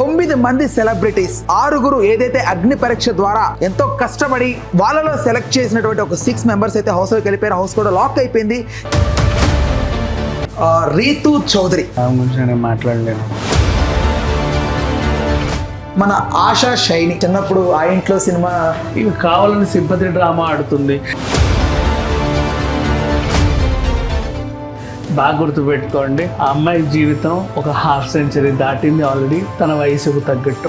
9 మంది సెలబ్రిటీస్ 6 ఏదైతే అగ్ని పరీక్ష ద్వారా ఎంతో కష్టపడి వాళ్ళలో సెలెక్ట్ చేసినటువంటి ఒక 6 మెంబర్స్ అయితే హౌస్ లోకి వెళ్ళిపోయారు. హౌస్ కూడా లాక్ అయిపోయింది. రీతు చౌదరి మాట్లాడలేను. మన ఆశా షైని చిన్నప్పుడు ఆ ఇంట్లో సినిమా ఇవి కావాలని సింపతి డ్రామా ఆడుతుంది. బాగా గుర్తుపెట్టుకోండి, ఆ అమ్మాయి జీవితం ఒక ½ సెంచరీ దాటింది ఆల్రెడీ తన వయసుకు తగ్గట్టు.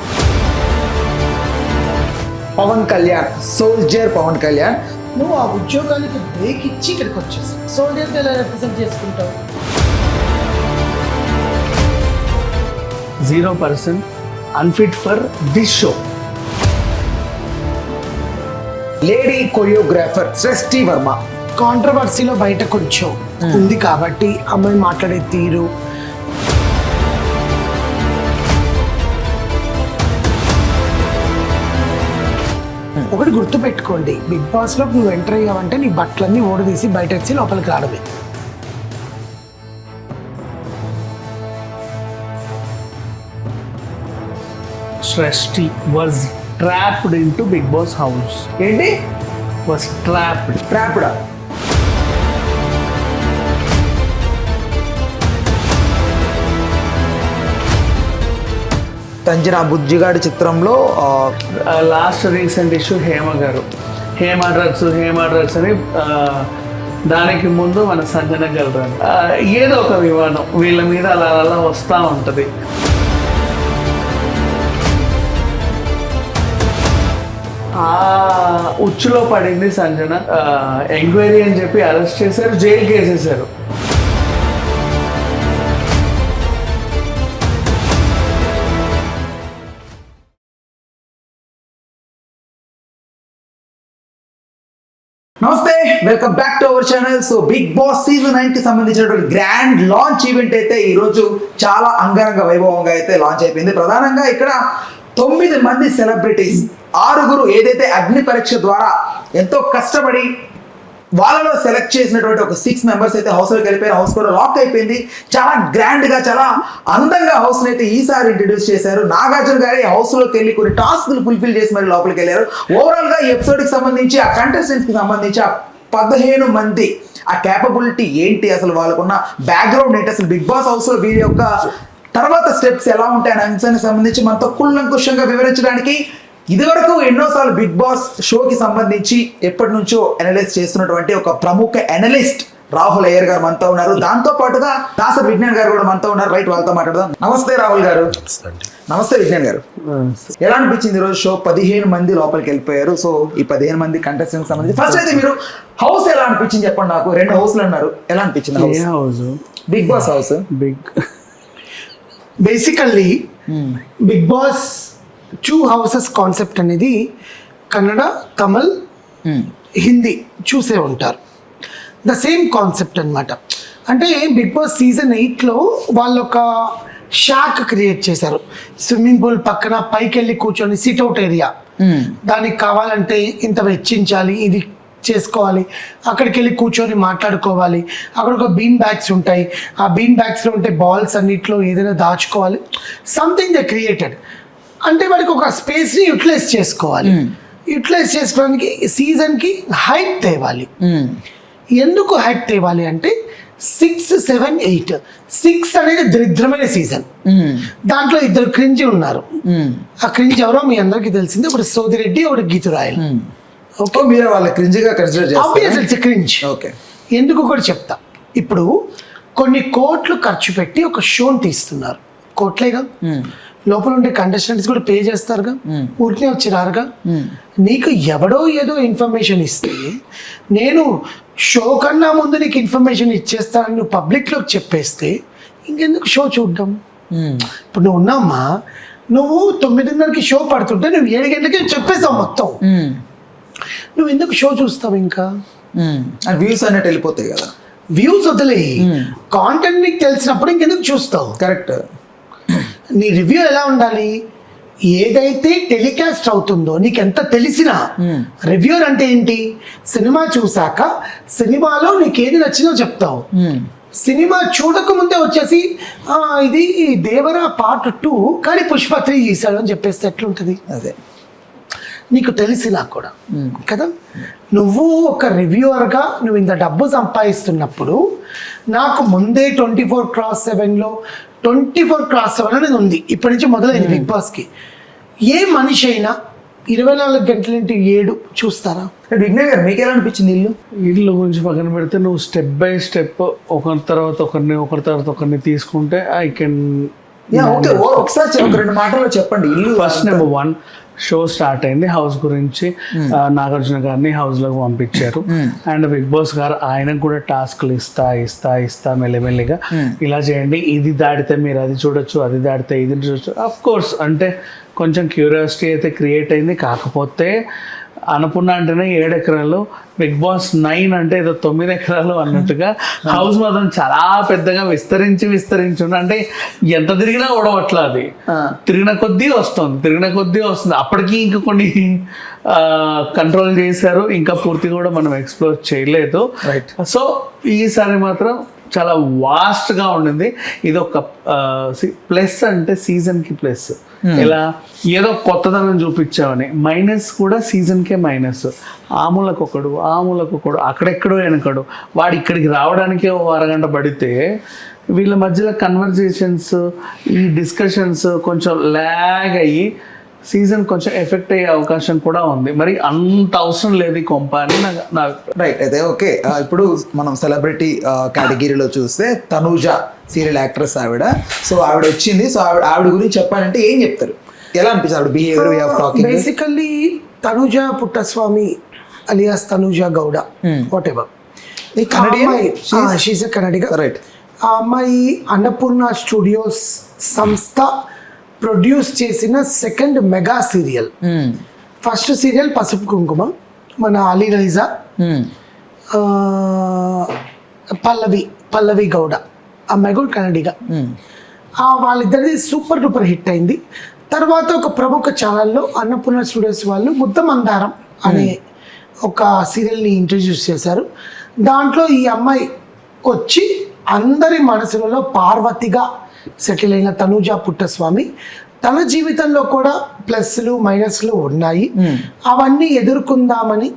పవన్ కళ్యాణ్, సోల్జర్ పవన్ కళ్యాణ్. నువ్వు ఆ ఉద్యోగానికి బ్రేక్ ఇచ్చి ఇక్కడికి వచ్చేసి సోల్జర్కి ఎలా రిప్రజెంట్ చేసుకుంటావు? 0% unfit for this show. Lady choreographer సృష్టి వర్మ. కాంట్రవర్సీలో బయట కొంచెం ఉంది కాబట్టి అమ్మాయి మాట్లాడే తీరు, ఒకటి గుర్తు పెట్టుకోండి, బిగ్ బాస్ లో నువ్వు ఎంటర్ అయ్యావంటే నీ బట్టలన్నీ ఓడదీసి బయట వచ్చి లోపలికి రావడమే. Srishti was trapped into Bigg Boss house. ఏంటి వాజ్ ట్రాప్డ్. ట్రాప్డా? తంజన బుజ్జిగాడి చిత్రంలో last recent issue Hema drugs అని దానికి ముందు మన సంజన గెలరాని ఏదో ఒక వివాదం వీళ్ళ మీద అలా వస్తూ ఉంటుంది. ఆ ఉచ్చులో పడింది సంజన. ఎంక్వైరీ అని చెప్పి అరెస్ట్ చేశారు, జైలుకి వేసేసారు. నమస్తే, welcome back to our channel. So Bigg Boss season 9 కి సంబంధించినటువంటి గ్రాండ్ లాంచ్ ఈవెంట్ అయితే ఈ రోజు చాలా అంగరంగ వైభవంగా అయితే లాంచ్ అయిపోయింది. ప్రధానంగా ఇక్కడ 9 మంది సెలబ్రిటీస్ 6 ఏదైతే అగ్ని పరీక్ష ద్వారా ఎంతో కష్టపడి వాళ్ళలో సెలెక్ట్ చేసినటువంటి ఒక 6 మెంబర్స్ అయితే హౌస్ లోకి వెళ్ళిపోయారు. హౌస్ కూడా లాక్ అయిపోయింది. చాలా గ్రాండ్ గా, చాలా అందంగా హౌస్ అయితే ఈసారి ఇంట్రడ్యూస్ చేశారు. నాగార్జున గారి హౌస్ లోకి వెళ్ళి కొన్ని టాస్క్లు ఫుల్ఫిల్ చేసి మరి లోపలికి వెళ్ళారు. ఓవరాల్ గా ఈ ఎపిసోడ్ కి సంబంధించి ఆ కంటెస్టెంట్స్ కి సంబంధించి ఆ 15 మంది ఆ కేపబిలిటీ ఏంటి, అసలు వాళ్ళకున్న బ్యాక్గ్రౌండ్ ఏంటి, అసలు బిగ్ బాస్ హౌస్ లో వీరి యొక్క తర్వాత స్టెప్స్ ఎలా ఉంటాయనే అంశానికి సంబంధించి మనతో కూలంకుషంగా వివరించడానికి ఇదివరకు ఎన్నోసార్లు బిగ్ బాస్ షోకి సంబంధించి ఎప్పటి నుంచో అనలైజ్ చేస్తున్నటువంటి ఒక ప్రముఖ అనలిస్ట్ రాహుల్ అయ్యర్ గారు మనతో ఉన్నారు. దాంతో పాటుగా దాసర్ విజ్ఞాన్ గారు కూడా మనతో ఉన్నారు. రైట్, వాళ్ళతో మాట్లాడదాం. నమస్తే రాహుల్ గారు. నమస్తే విజ్ఞాన్ గారు. ఎలా అనిపించింది ఈరోజు షో? 15 మంది లోపలికి వెళ్ళిపోయారు. సో ఈ 15 మంది కంటెస్టెంట్ సంబంధించి ఫస్ట్ అయితే మీరు హౌస్ ఎలా అనిపించింది చెప్పండి. నాకు 2 హౌస్లు అన్నారు, ఎలా అనిపించింది house? Bigg Boss house basically Bigg Boss 2 houses concept అనేది కన్నడ, తమిళ్, హిందీ చూసే ఉంటారు. ద సేమ్ కాన్సెప్ట్ అనమాట. అంటే బిగ్ బాస్ సీజన్ 8లో వాళ్ళు ఒక షాక్ క్రియేట్ చేశారు. స్విమ్మింగ్ పూల్ పక్కన పైకి వెళ్ళి కూర్చొని సిట్అవుట్ ఏరియా, దానికి కావాలంటే ఇంత వెచ్చించాలి, ఇది చేసుకోవాలి, అక్కడికి వెళ్ళి కూర్చొని మాట్లాడుకోవాలి. అక్కడ ఒక బీన్ బ్యాగ్స్ ఉంటాయి, ఆ బీన్ బ్యాగ్స్లో ఉంటే బాల్స్ అన్నిట్లో ఏదైనా దాచుకోవాలి. Something they created. అంటే వాడికి ఒక స్పేస్ని యూటిలైజ్ చేసుకోవాలి. యూటిలైజ్ చేసుకోవడానికి సీజన్కి హైప్ తేవాలి. ఎందుకు హైప్ తేవాలి అంటే 6, 7, 8 6 అనేది దరిద్రమైన సీజన్. దాంట్లో 2 క్రింజ్ ఉన్నారు. ఆ క్రింజ్ ఎవరో మీ అందరికీ తెలిసింది, ఒకటి సోదిరెడ్డి, ఒకటి గీతురాయల్. ఓకే, మీరు వాళ్ళ క్రింజ్గా కన్సిడర్ చేస్తారు? క్రింజ్. ఓకే, ఎందుకు కూడా చెప్తా. ఇప్పుడు కొన్ని కోట్లు ఖర్చు పెట్టి ఒక షోని తీస్తున్నారు. కోట్లేగా, లోపల ఉండే కంటెస్టెంట్స్ కూడా పే చేస్తారుగా, ఊరికే వచ్చి రారుగా. నీకు ఎవడో ఏదో ఇన్ఫర్మేషన్ ఇస్తే, నేను షో కన్నా ముందు నీకు ఇన్ఫర్మేషన్ ఇచ్చేస్తానని నువ్వు పబ్లిక్లోకి చెప్పేస్తే ఇంకెందుకు షో చూడడం? ఇప్పుడు నువ్వు ఉన్నామ్మా, నువ్వు 9:30కి షో పడుతుంటే నువ్వు 7 గంటలకి చెప్పేస్తావు మొత్తం. నువ్వు ఎందుకు షో చూస్తావు? ఇంకా వ్యూస్ అన్నట్టు వెళ్ళిపోతాయి కదా. వ్యూస్ వదిలే, కాంటెంట్ నీకు తెలిసినప్పుడు ఇంకెందుకు చూస్తావు? కరెక్ట్. నీ రివ్యూ ఎలా ఉండాలి? ఏదైతే టెలికాస్ట్ అవుతుందో నీకు ఎంత తెలిసినా, రివ్యూర్ అంటే ఏంటి? సినిమా చూసాక సినిమాలో నీకు ఏది నచ్చిందో చెప్తావు. సినిమా చూడకముందే వచ్చేసి ఇది దేవరా పార్ట్ 2 కానీ పుష్ప 3 చేశాడు అని చెప్పేస్తే ఎట్లుంటుంది? అదే నీకు తెలిసినా కూడా కదా, నువ్వు ఒక రివ్యూవర్గా నువ్వు ఇంత డబ్బు సంపాదిస్తున్నప్పుడు నాకు ముందే 24/7లో 24/7 అనేది ఉంది. ఇప్పటి నుంచి మొదలైంది బిగ్ బాస్కి. ఏ మనిషి అయినా 24 గంటలంటే 7 చూస్తారా? విఘ్నేష్ గారు మీకు ఎలా అనిపించింది ఇల్లు గురించి పక్కన పెడితే నువ్వు స్టెప్ బై స్టెప్ ఒకరి తర్వాత ఒకరిని తీసుకుంటే ఐ కెన్ ఓకే ఒకసారి ఒక 2 మాటల్లో చెప్పండి ఇల్లు. ఫస్ట్ నెంబర్ 1 షో స్టార్ట్ అయింది హౌస్ గురించి. నాగార్జున గారిని హౌస్ లోకి పంపించారు అండ్ బిగ్ బాస్ గారు ఆయనకు కూడా టాస్క్లు ఇస్తా మెల్లిమెల్లిగా ఇలా చేయండి, ఇది దాటితే మీరు అది చూడొచ్చు, అది దాటితే ఇది చూడొచ్చు. అఫ్ కోర్స్ అంటే కొంచెం క్యూరియాసిటీ అయితే క్రియేట్ అయింది. కాకపోతే అనుకున్న అంటేనే 7 ఎకరాలు, బిగ్ బాస్ 9 అంటే ఏదో 9 ఎకరాలు అన్నట్టుగా హౌస్ మాత్రం చాలా పెద్దగా విస్తరించి అంటే ఎంత తిరిగినా ఓడవట్లా. అది తిరిగిన కొద్దీ వస్తుంది. అప్పటికి ఇంకా కొన్ని కంట్రోల్ చేశారు, ఇంకా పూర్తిగా కూడా మనం ఎక్స్ప్లోర్ చేయలేదు. సో ఈసారి మాత్రం చాలా వాస్ట్గా ఉండింది. ఇది ఒక ప్లస్ అంటే సీజన్కి ప్లస్. ఇలా ఏదో కొత్తదనం చూపించామని. మైనస్ కూడా సీజన్కే మైనస్. ఆములకొకడు అక్కడెక్కడో వెనకడు, వాడు ఇక్కడికి రావడానికే ఓ అరగంట పడితే వీళ్ళ మధ్యలో కన్వర్జేషన్స్ ఈ డిస్కషన్స్ కొంచెం ల్యాగ్ అయ్యి సీజన్ కొంచెం ఎఫెక్ట్ అయ్యే అవకాశం కూడా ఉంది. మరి అంత అవసరం లేదు ఈ కొంప అని నా రైట్. అయితే ఓకే, ఇప్పుడు మనం సెలబ్రిటీ కేటగిరీలో చూస్తే తనూజ సీరియల్ యాక్ట్రెస్ ఆవిడ. సో ఆవిడ వచ్చింది. సో ఆవిడ గురించి చెప్పాలంటే ఏం చెప్తారు? ఎలా అనిపించింది ఆవిడ behaviour, way of talking? Basically Tanuja Puttaswamy alias Tanuja Gowda, whatever, she's a Kannadiga. Right. ఆ అమ్మాయి అన్నపూర్ణ స్టూడియోస్ సంస్థ ప్రొడ్యూస్ చేసిన second mega serial. First serial Pasupu Kumkuma, మన అలీ రైజా, పల్లవి గౌడ, అమ్మాయి కూడా కన్నడిగా. వాళ్ళిద్దరిది సూపర్ డూపర్ హిట్ అయింది. తర్వాత ఒక ప్రముఖ ఛానల్లో అన్నపూర్ణ స్టూడియోస్ వాళ్ళు ముద్దమందారం అనే ఒక సీరియల్ని ఇంట్రడ్యూస్ చేశారు. దాంట్లో ఈ అమ్మాయి వచ్చి అందరి మనసులలో పార్వతిగా సెటిల్ అయిన తనూజ పుట్టస్వామి తన జీవితంలో కూడా ప్లస్లు మైనస్లు ఉన్నాయి, అవన్నీ ఎదుర్కొందామని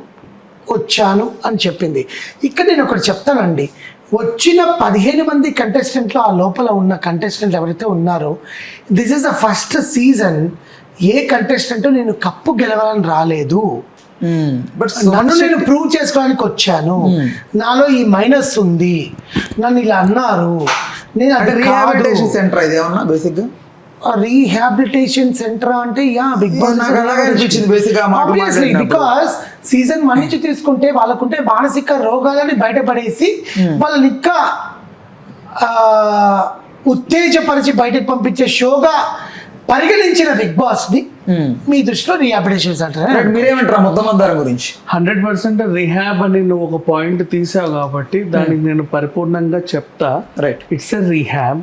వచ్చాను అని చెప్పింది. ఇక్కడ నేను ఒకటి చెప్తానండి, వచ్చిన 15 మంది కంటెస్టెంట్లు, ఆ లోపల ఉన్న కంటెస్టెంట్లు ఎవరైతే ఉన్నారో, this is the first season A contestant నేను కప్పు గెలవాలని రాలేదు, నన్ను నేను ప్రూవ్ చేసుకోవడానికి వచ్చాను, నాలో ఈ మైనస్ ఉంది, నన్ను ఇలా అన్నారు, నేను రీహాబిలిటేషన్ సెంటర్ ఇది ఏమన్నా బేసిక్ గా? రీహాబిలిటేషన్ సెంటర్ అంటే yeah Bigg Boss basic because season 1 నుంచి తీసుకుంటే వాళ్ళకుంటే మానసిక రోగాలని బయటపడేసి వాళ్ళని ఇంకా ఉత్తేజపరిచి బయటకు పంపించే షోగా పరిగణించిన బిగ్ బాస్ ని మీ దృష్టిలో రీహాబిలిటేషన్ సెంటర్. మీరేమంటారా ముద్దమందారం గురించి? 100% రీహాబ్ అని నువ్వు ఒక పాయింట్ తీసావు కాబట్టి దానికి నేను పరిపూర్ణంగా చెప్తా. Right, it's a rehab.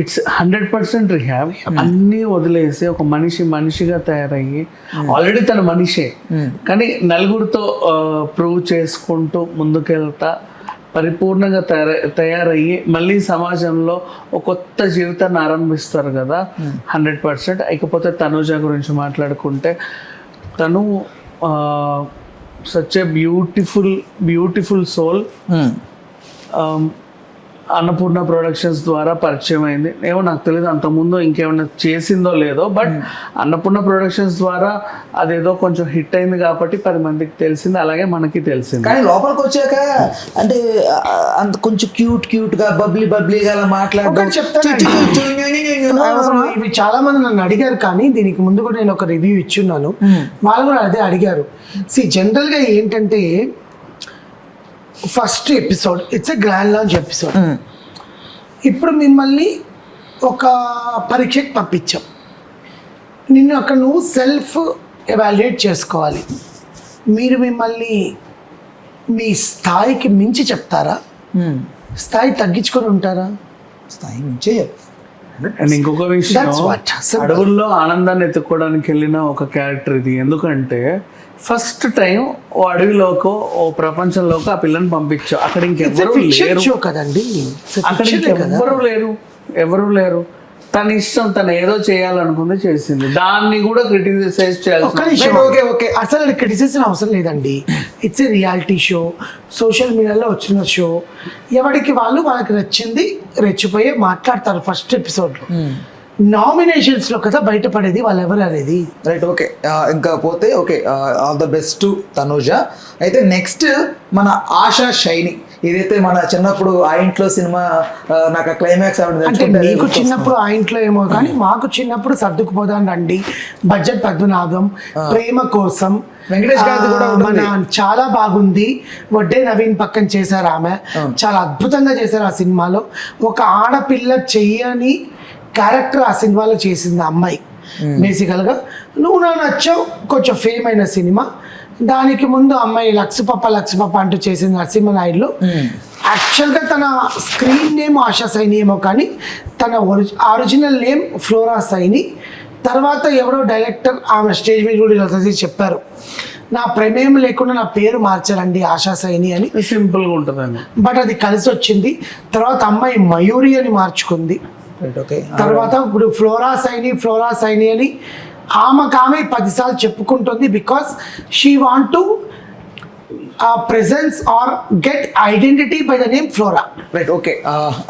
It's 100% rehab. అన్నీ వదిలేసి ఒక మనిషిగా తయారయ్యి, ఆల్రెడీ తన మనిషే కానీ నలుగురితో ప్రూవ్ చేసుకుంటూ ముందుకెళ్తా పరిపూర్ణంగా తయారయ్యి మళ్ళీ సమాజంలో ఒక కొత్త జీవితాన్ని ఆరంభిస్తారు కదా. 100%. ఇకపోతే తనూజ గురించి మాట్లాడుకుంటే తను such a beautiful soul. Annapurna productions ద్వారా పరిచయం అయింది. ఏమో నాకు తెలియదు అంతకుముందు ఇంకేమైనా చేసిందో లేదో, బట్ అన్నపూర్ణ ప్రొడక్షన్స్ ద్వారా అదేదో కొంచెం హిట్ అయింది కాబట్టి 10 మందికి తెలిసింది, అలాగే మనకి తెలిసింది. కానీ లోపలికి వచ్చాక అంటే అంత కొంచెం క్యూట్ గా బబ్లీగా మాట్లాడడం. ఇవి చాలా మంది నన్ను అడిగారు, కానీ దీనికి ముందు కూడా నేను ఒక రివ్యూ ఇచ్చున్నాను, వాళ్ళు కూడా అదే అడిగారు. జనరల్ గా ఏంటంటే first episode it's a grand launch episode. ఇప్పుడు మిమ్మల్ని ఒక పరీక్షకి పంపించాం, నిన్ను అక్కడ నువ్వు సెల్ఫ్ ఎవాల్యుయేట్ చేసుకోవాలి. మీరు మిమ్మల్ని మీ స్థాయికి మించి చెప్తారా, స్థాయి తగ్గించుకొని ఉంటారా? స్థాయి మించే. అండ్ ఇంకొక విషయం, అడవుల్లో ఆనందాన్ని ఎత్తుక్కోవడానికి వెళ్ళిన ఒక క్యారెక్టర్ ఇది. ఎందుకంటే ఫస్ట్ టైం ఓ అడవిలోకో ఓ ప్రపంచంలోకి ఆ పిల్లని పంపించావు. అక్కడ ఇంకెవ్వరూ లేరు, షో కదండి, అక్కడ ఎవరు లేరు. తన ఇష్టం, తను ఏదో చేయాలనుకుంది చేసింది, దాన్ని కూడా క్రిటిసైజ్ చేయాల్సి. ఓకే అసలు క్రిటిసిజం అవసరం లేదండి. It's a reality show, social మీడియాలో వచ్చిన షో. ఎవరికి వాళ్ళకి నచ్చింది రెచ్చిపోయి మాట్లాడతారు ఫస్ట్ ఎపిసోడ్లో. నామినేషన్స్ లో కదా బయటపడేది వాళ్ళు ఎవరు అనేది. Right, okay. ఇంకా పోతే okay, all the best to Tanuja. అయితే నెక్స్ట్ మన ఆశా షైని, ఇదైతే మన చిన్నప్పుడు ఆ ఇంట్లో సినిమా, నాకు ఆ క్లైమాక్స్ అంటే మీకు చిన్నప్పుడు ఆ ఇంట్లో ఏమో కానీ మాకు చిన్నప్పుడు సర్దుకుపోదాం రండి, బడ్జెట్ పద్మనాభం, ప్రేమ కోసం, వెంకటేష్ గారిది కూడా మన చాలా బాగుంది, వడ్డే నవీన్ పక్కన చేశారు ఆమె, చాలా అద్భుతంగా చేశారు ఆ సినిమాలో. ఒక ఆడపిల్ల చెయ్యని క్యారెక్టర్ ఆ సినిమాలో చేసింది ఆ అమ్మాయి. బేసికల్గా నువ్వు నా నచ్చావు కొంచెం ఫేమ్ అయిన సినిమా. దానికి ముందు అమ్మాయి లక్ష్మపప్ప అంటూ చేసింది నరసింహనాయుడులో. యాక్చువల్గా తన స్క్రీన్ నేమ్ ఆశా సైని ఏమో కానీ తన ఒరిజినల్ నేమ్ ఫ్లోరా సైని. తర్వాత ఎవరో డైరెక్టర్ ఆమె స్టేజ్ మీద కూడా చెప్పారు, నా ప్రమేయం లేకుండా నా పేరు మార్చారండి ఆశా సైని అని. సింపుల్గా ఉంటుందండి, బట్ అది కలిసి వచ్చింది. తర్వాత అమ్మాయి మయూరి అని మార్చుకుంది. తర్వాత ఇప్పుడు ఫ్లోరా సైని అని ఆమె 10 సార్లు చెప్పుకుంటుంది. Because she want to presence or get identity by the name Flora. Right, okay.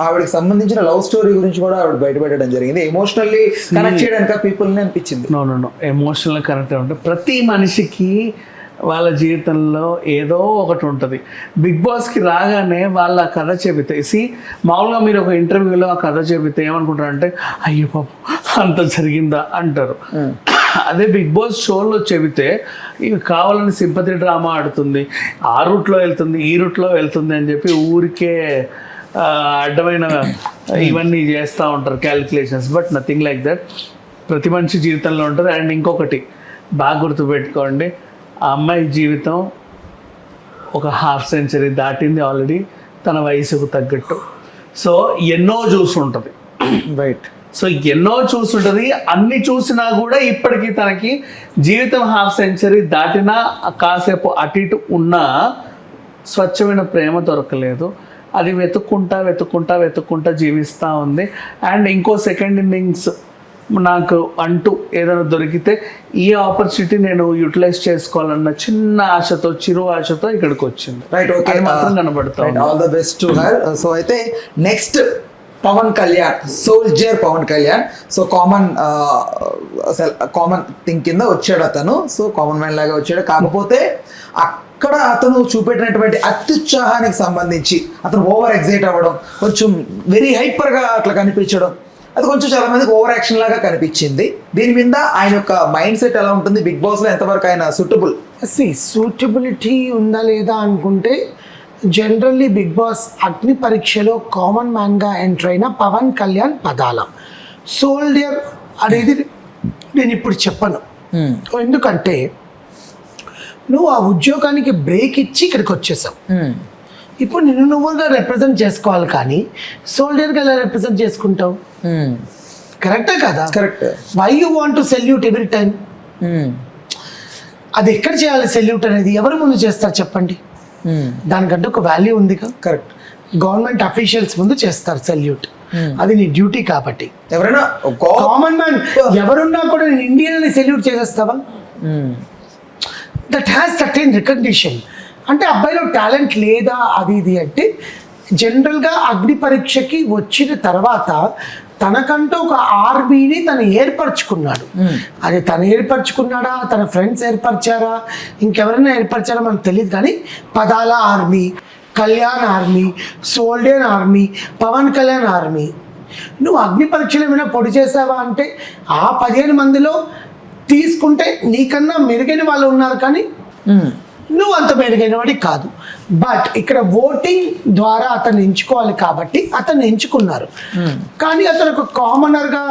ఆవిడకి సంబంధించిన లవ్ స్టోరీ గురించి కూడా ఆవిడ బయటపెట్టడం జరిగింది. ఎమోషనల్లీ కనెక్ట్ చేయడానికి పీపుల్ ని అనిపించింది. నో ఎమోషనల్ కనెక్ట్ అంటే ప్రతి మనిషికి వాళ్ళ జీవితంలో ఏదో ఒకటి ఉంటుంది. బిగ్ బాస్కి రాగానే వాళ్ళ కథ చెబితే మామూలుగా మీరు ఒక ఇంటర్వ్యూలో ఆ కథ చెబితే ఏమనుకుంటారంటే అయ్యో పాపం అంత జరిగిందా అంటారు. అదే బిగ్ బాస్ షోలో చెబితే ఇవి కావాలని సింపతి డ్రామా ఆడుతుంది, ఆ రూట్లో వెళ్తుంది, ఈ రూట్లో వెళ్తుంది అని చెప్పి ఊరికే అడ్డమైన ఇవన్నీ చేస్తూ ఉంటారు calculations. But nothing like that. ప్రతి మనిషి జీవితంలో ఉంటుంది. అండ్ ఇంకొకటి బాగా గుర్తుపెట్టుకోండి, ఆ అమ్మాయి జీవితం ఒక హాఫ్ సెంచరీ దాటింది ఆల్రెడీ తన వయసుకు తగ్గట్టు. సో ఎన్నో చూసుంటుంది, రైట్. సో ఎన్నో చూసుంటుంది. అన్ని చూసినా కూడా ఇప్పటికీ తనకి జీవితం హాఫ్ సెంచరీ దాటినా కాసేపు అటు ఇటు ఉన్నా స్వచ్ఛమైన ప్రేమ దొరకలేదు. అది వెతుక్కుంటా జీవిస్తూ ఉంది. అండ్ ఇంకో సెకండ్ ఇన్నింగ్స్ నాకు అంటూ ఏదైనా దొరికితే ఈ ఆపర్చునిటీ నేను యూటిలైజ్ చేసుకోవాలన్న చిన్న ఆశతో, చిరు ఆశతో ఇక్కడికి వచ్చింది. Right, okay. అది మాత్రం కనబడుతుంది. All the best to her. So అయితే next Pavan Kalyan, soldier Pavan Kalyan. So common thing కింద వచ్చాడు అతను. సో కామన్ మ్యాన్ లాగా వచ్చాడు. కాకపోతే అక్కడ అతను చూపెట్టినటువంటి అత్యుత్సాహానికి సంబంధించి అతను ఓవర్ ఎగ్జైట్ అవ్వడం, కొంచెం వెరీ హైపర్గా అట్లా కనిపించడం, అది కొంచెం చాలా మందికి ఓవర్ యాక్షన్ లాగా కనిపించింది. దీని మీద ఆయన యొక్క మైండ్ సెట్ ఎలా ఉంటుంది, బిగ్ బాస్లో ఎంతవరకు ఆయన సూటబిలిటీ ఉందా లేదా అనుకుంటే, జనరల్లీ బిగ్ బాస్ అగ్ని పరీక్షలో కామన్ మ్యాన్గా ఎంటర్ అయిన పవన్ కళ్యాణ్ పదాల సోల్జర్ అనేది నేను ఇప్పుడు చెప్పను. ఎందుకంటే నువ్వు ఆ ఉద్యోగానికి బ్రేక్ ఇచ్చి ఇక్కడికి వచ్చేసావు. ఇప్పుడు నువ్వుగా రిప్రజెంట్ చేసుకోవాలి, కానీ సోల్జర్గా ఎలా రిప్రజెంట్ చేసుకుంటావు? కరెక్టా కదా? Correct. Why you want to salute every time? అది ఎక్కడ చేయాలి సెల్యూట్ అనేది? ఎవరి ముందు చేస్తారు చెప్పండి? దానికంటే ఒక వాల్యూ ఉందిగా. కరెక్ట్. గవర్నమెంట్ అఫీషియల్స్ ముందు చేస్తారు సెల్యూట్, అది నీ డ్యూటీ. కాబట్టి ఎవరైనా కామన్ మ్యాన్ ఎవరున్నా కూడా నేను ఇండియన్ సెల్యూట్ చేసేస్తావా? That has certain recognition. అంటే అబ్బాయిలో టాలెంట్ లేదా అది ఇది అంటే, జనరల్గా అగ్ని పరీక్షకి వచ్చిన తర్వాత తనకంటూ ఒక ఆర్మీని తను ఏర్పరచుకున్నాడు. అది తను ఏర్పరచుకున్నాడా, తన ఫ్రెండ్స్ ఏర్పరిచారా, ఇంకెవరైనా ఏర్పరిచారా మనకు తెలియదు. కానీ పదాల army, Kalyan army, soldier army, Pavan Kalyan army. నువ్వు అగ్ని పరీక్షలు ఏమైనా పొడి చేసావా అంటే ఆ 15 మందిలో తీసుకుంటే నీకన్నా మెరుగైన వాళ్ళు ఉన్నారు, కానీ నువ్వు అంత మెరుగైన వాడికి కాదు. బట్ ఇక్కడ ఓటింగ్ ద్వారా అతను ఎంచుకోవాలి కాబట్టి అతను ఎంచుకున్నారు. కానీ అతను ఒక కామనర్గా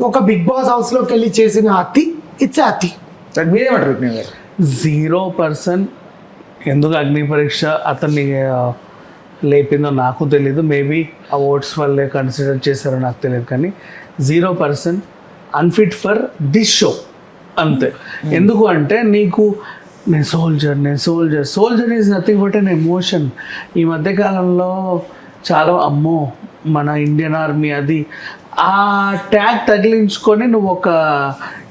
ఒక బిగ్ బాస్ హౌస్లోకి వెళ్ళి చేసిన అతి, ఇట్స్ అతి. 0% ఎందుకు అగ్ని పరీక్ష అతన్ని లేపిందో నాకు తెలీదు. మేబీ ఆ ఓట్స్ వల్లే కన్సిడర్ చేశారో నాకు తెలియదు. కానీ 0% అన్ఫిట్ ఫర్ దిస్ షో అంతే. ఎందుకు అంటే నీకు నేను soldier is nothing but an emotion. ఈ మధ్యకాలంలో చాలా అమ్మో మన ఇండియన్ ఆర్మీ అది ఆ ట్యాగ్ తగిలించుకొని నువ్వు ఒక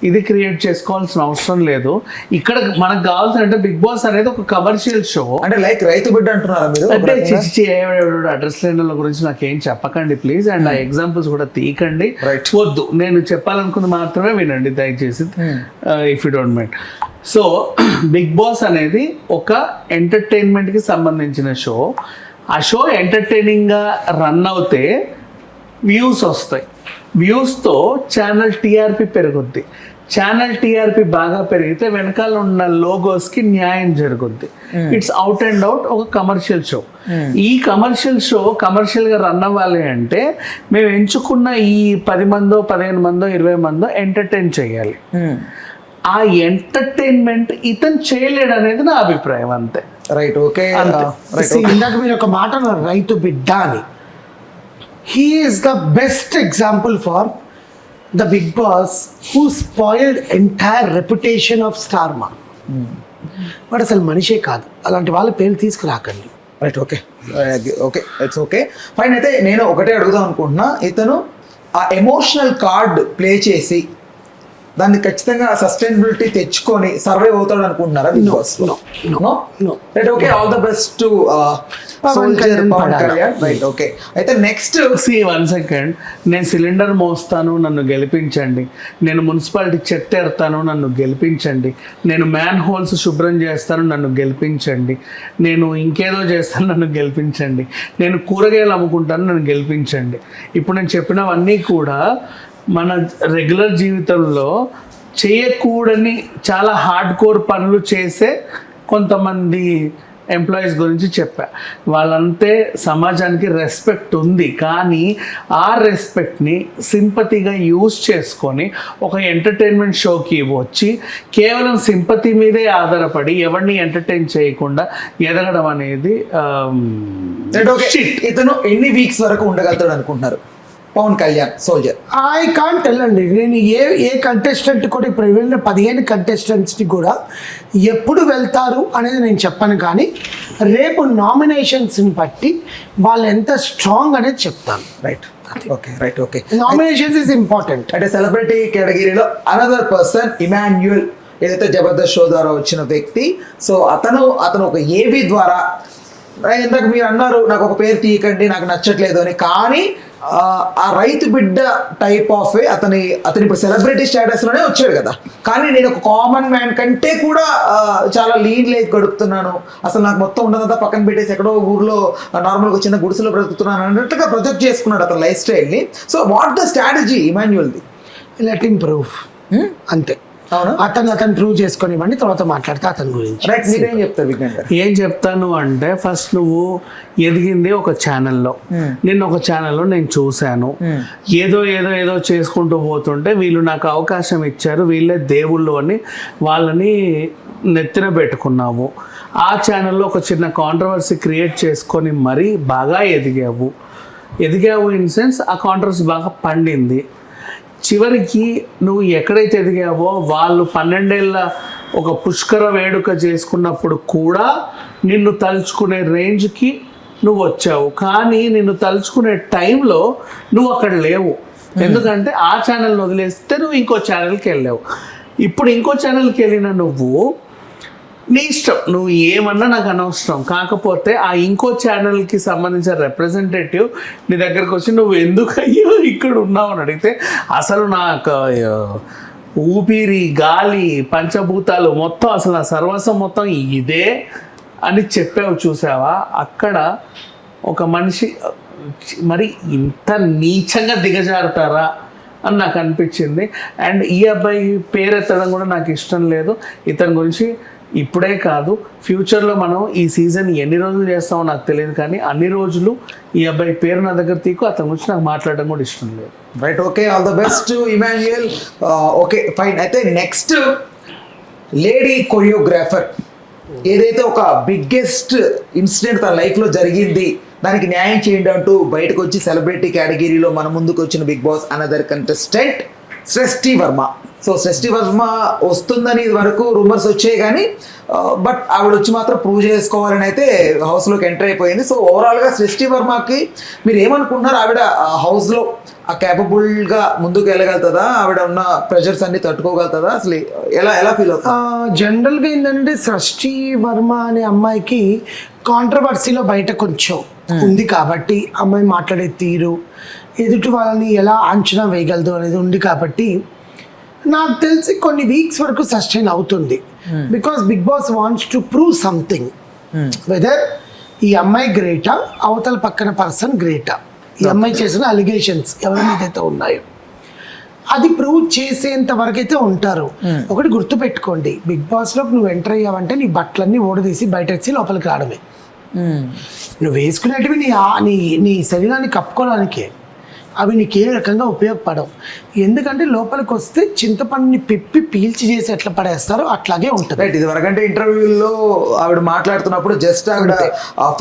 ఇది క్రియేట్ చేసుకోవాల్సిన అవసరం లేదు. ఇక్కడ మనకు కావాల్సిన అంటే బిగ్ బాస్ అనేది ఒక కమర్షియల్ షో. అంటే లైక్ రైతు బిడ్డ అంటున్నారా మీరు? అంటే అడ్రస్ లైన్ల గురించి నాకేం చెప్పకండి ప్లీజ్, అండ్ ఆ ఎగ్జాంపుల్స్ కూడా తీయకండి. Right. వద్దు, నేను చెప్పాలనుకుంది మాత్రమే వినండి దయచేసి, if you don't mind. So Bigg Boss అనేది ఒక ఎంటర్టైన్మెంట్కి సంబంధించిన షో. ఆ షో ఎంటర్టైనింగ్గా రన్ అవుతే వ్యూస్ వస్తాయి. వ్యూస్తో ఛానల్ టీఆర్పీ పెరుగుద్ది. ఛానల్ టీఆర్పీ బాగా పెరిగితే వెనకాల ఉన్న లోగోస్కి న్యాయం జరుగుద్ది. ఇట్స్ అవుట్ అండ్ అవుట్ ఒక కమర్షియల్ షో. ఈ కమర్షియల్ షో కమర్షియల్గా రన్ అవ్వాలి అంటే మేము ఎంచుకున్న ఈ 10 మందో 15 మందో 20 మందో ఎంటర్టైన్ చేయాలి. ఆ ఎంటర్టైన్మెంట్ ఇతను చేయలేడు అనేది నా అభిప్రాయం, అంతే. Right, okay. ఇందాక మీరు ఒక మాట అన్నారు, రైతు బిడ్డ అని. He is the best example for the Bigg Boss who spoiled entire reputation of Star Maa. వాడు అసలు మనిషే కాదు, అలాంటి వాళ్ళ పేరు తీసుకురాకండి. Right, okay okay, it's okay, fine. అయితే నేను ఒకటే అడుగుదాం అనుకుంటున్నా, ఇతను ఆ ఎమోషనల్ కార్డ్ ప్లే చేసి దాన్ని ఖచ్చితంగా సస్టైనబిలిటీ తెచ్చుకొని సర్వైవ్ అవుతాడు అనుకుంటున్నారా Bigg Boss? Right, okay, all the best to Pavan Kalyan. Right, okay. అయితే నెక్స్ట్ వన్ సెకండ్, నేను సిలిండర్ మోస్తాను నన్ను గెలిపించండి, నేను మున్సిపాలిటీ చెత్త ఎడతాను నన్ను గెలిపించండి, నేను మ్యాన్ హోల్స్ శుభ్రం చేస్తాను నన్ను గెలిపించండి, నేను ఇంకేదో చేస్తాను నన్ను గెలిపించండి, నేను కూరగాయలు అమ్ముకుంటాను నన్ను గెలిపించండి. ఇప్పుడు నేను చెప్పినవన్నీ కూడా మన రెగ్యులర్ జీవితంలో చేయకూడని చాలా హార్డ్ కోర్ పనులు చేసే కొంతమంది ఎంప్లాయీస్ గురించి చెప్పా. వాళ్ళంతే సమాజానికి రెస్పెక్ట్ ఉంది, కానీ ఆ రెస్పెక్ట్ని సింపతిగా యూజ్ చేసుకొని ఒక ఎంటర్టైన్మెంట్ షోకి వచ్చి కేవలం సింపతి మీదే ఆధారపడి ఎవరిని ఎంటర్టైన్ చేయకుండా ఎదగడం అనేది ఇతను ఎన్ని వీక్స్ వరకు ఉండగలుగుతాడు అనుకుంటున్నారు Pavan Kalyan soldier? I can't tell అండి. నేను ఏ కంటెస్టెంట్ కూడా ఇప్పుడు 15 కంటెస్టెంట్స్ని కూడా ఎప్పుడు వెళ్తారు అనేది నేను చెప్పను, కానీ రేపు నామినేషన్స్ని బట్టి వాళ్ళు ఎంత స్ట్రాంగ్ అనేది చెప్తాను. Right, okay, right, okay. Nominations is important. అంటే సెలబ్రిటీ కేటగిరీలో అనదర్ పర్సన్ ఇమాన్యుయల్, ఏదైతే జబర్దస్త్ షో ద్వారా వచ్చిన వ్యక్తి. సో అతను ఒక ఏవి ద్వారా, ఇందాక మీరు అన్నారు నాకు ఒక పేరు తీయకండి నాకు నచ్చట్లేదు అని, కానీ ఆ రైతు బిడ్డ టైప్ ఆఫ్ అతని ఇప్పుడు సెలబ్రిటీ స్టేటస్ లోనే వచ్చాడు కదా, కానీ నేను ఒక కామన్ మ్యాన్ కంటే కూడా చాలా లీన్ లైఫ్ గడుపుతున్నాను, అసలు నాకు మొత్తం ఉండదంతా పక్కన పెట్టేసి ఎక్కడో ఊర్లో నార్మల్గా చిన్న గుడిసెలో బ్రతుకుతున్నాను అన్నట్టుగా ప్రొజెక్ట్ చేసుకున్నాడు అతను లైఫ్ స్టైల్ని. సో వాట్ ద స్ట్రాటజీ ఇమాన్యుయల్ది? లెట్ హిమ్ ప్రూవ్, అంతే. అతను ప్రూవ్ చేసుకునివ్వండి, తర్వాత మాట్లాడితే అతని గురించి. రైట్, మీరేం చెప్తారు విజ్ఞాన్ గారు? ఏం చెప్తాను అంటే, ఫస్ట్ నువ్వు ఎదిగింది ఒక ఛానల్లో, నిన్న ఒక ఛానల్లో నేను చూశాను, ఏదో చేసుకుంటూ పోతుంటే వీళ్ళు నాకు అవకాశం ఇచ్చారు, వీళ్ళే దేవుళ్ళు అని వాళ్ళని నెత్తిన పెట్టుకున్నావు. ఆ ఛానల్లో ఒక చిన్న కాంట్రవర్సీ క్రియేట్ చేసుకొని మరీ బాగా ఎదిగావు ఇన్ సెన్స్ ఆ కాంట్రవర్సీ బాగా పండింది. చివరికి నువ్వు ఎక్కడైతే ఎదిగావో వాళ్ళు 12 ఏళ్ళ ఒక పుష్కర వేడుక చేసుకున్నప్పుడు కూడా నిన్ను తలుచుకునే రేంజ్కి నువ్వు వచ్చావు, కానీ నిన్ను తలుచుకునే టైంలో నువ్వు అక్కడ లేవు. ఎందుకంటే ఆ ఛానల్ని వదిలేస్తే నువ్వు ఇంకో ఛానల్కి వెళ్ళావు. ఇప్పుడు ఇంకో ఛానల్కి వెళ్ళిన నువ్వు నీ ఇష్టం, నువ్వు ఏమన్నా నాకు అనవసరం. కాకపోతే ఆ ఇంకో ఛానల్కి సంబంధించిన రిప్రజెంటేటివ్ నీ దగ్గరకు వచ్చి నువ్వు ఎందుకు అయ్యో ఇక్కడ ఉన్నావు అని అడిగితే, అసలు నాకు ఊపిరి గాలి పంచభూతాలు మొత్తం అసలు నా సర్వస్వం మొత్తం ఇదే అని చెప్పావు. చూసావా, అక్కడ ఒక మనిషి మరి ఇంత నీచంగా దిగజారుతారా అని నాకు అనిపించింది. అండ్ ఈ అబ్బాయి పేరు ఎత్తడం కూడా నాకు ఇష్టం లేదు. ఇతని గురించి ఇప్పుడే కాదు, ఫ్యూచర్లో మనం ఈ సీజన్ ఎన్ని రోజులు చేస్తామో నాకు తెలియదు, కానీ అన్ని రోజులు ఈ అబ్బాయి పేరు నా దగ్గర తీకు, అతని గురించి నాకు మాట్లాడడం కూడా ఇష్టం లేదు. Right, okay, all the best Emmanuel. Okay, fine. అయితే నెక్స్ట్ లేడీ కొరియోగ్రాఫర్, ఏదైతే ఒక బిగ్గెస్ట్ ఇన్సిడెంట్ తన లైఫ్లో జరిగింది, దానికి న్యాయం చేయండి అంటూ బయటకు వచ్చి సెలబ్రిటీ కేటగిరీలో మన ముందుకు వచ్చిన బిగ్ బాస్ అనదర్ కంటెస్టెంట్ సృష్టి వర్మ. సో సృష్టి వర్మ వస్తుందని ఇది వరకు రూమర్స్ వచ్చాయి కానీ బట్ ఆవిడ వచ్చి మాత్రం ప్రూవ్ చేసుకోవాలని అయితే హౌస్లోకి ఎంటర్ అయిపోయింది. సో ఓవరాల్గా సృష్టి వర్మకి మీరు ఏమనుకుంటున్నారు? ఆవిడ హౌస్లో కేపబుల్గా ముందుకు వెళ్ళగలుగుతుందా? ఆవిడ ఉన్న ప్రెషర్స్ అన్ని తట్టుకోగలుగుతుందా? అసలు ఎలా ఫీల్ అవుతుంది? జనరల్గా ఏంటంటే సృష్టి వర్మ అనే అమ్మాయికి కాంట్రవర్సీలో బయట కొంచెం ఉంది కాబట్టి అమ్మాయి మాట్లాడే తీరు, ఎదుటి వాళ్ళని ఎలా అంచనా వేయగలదు అనేది ఉంది కాబట్టి నాకు తెలిసి కొన్ని వీక్స్ వరకు సస్టైన్ అవుతుంది. Because Bigg Boss wants to prove something, whether ఈ అమ్మాయి గ్రేటా, అవతల పక్కన పర్సన్ గ్రేటా, ఈ అమ్మాయి చేసిన అలిగేషన్స్ ఎవరి మీద అయితే ఉన్నాయో అది ప్రూవ్ చేసేంత వరకు అయితే ఉంటారు. ఒకటి గుర్తు పెట్టుకోండి, బిగ్ బాస్లోకి నువ్వు ఎంటర్ అయ్యావంటే నీ బట్టలన్నీ ఓడదీసి బయట వచ్చి లోపలికి రావడమే. నువ్వు వేసుకునేటివి నీ శరీరాన్ని కప్పుకోవడానికే, అవి నీకు ఏ రకంగా ఉపయోగపడవు. ఎందుకంటే లోపలికి వస్తే చింతపండుని పిప్పి పీల్చి చేసి ఎట్లా పడేస్తారో అట్లాగే ఉంటుంది. రైట్, ఇది వరకంటే ఇంటర్వ్యూలో ఆవిడ మాట్లాడుతున్నప్పుడు జస్ట్ ఆవిడ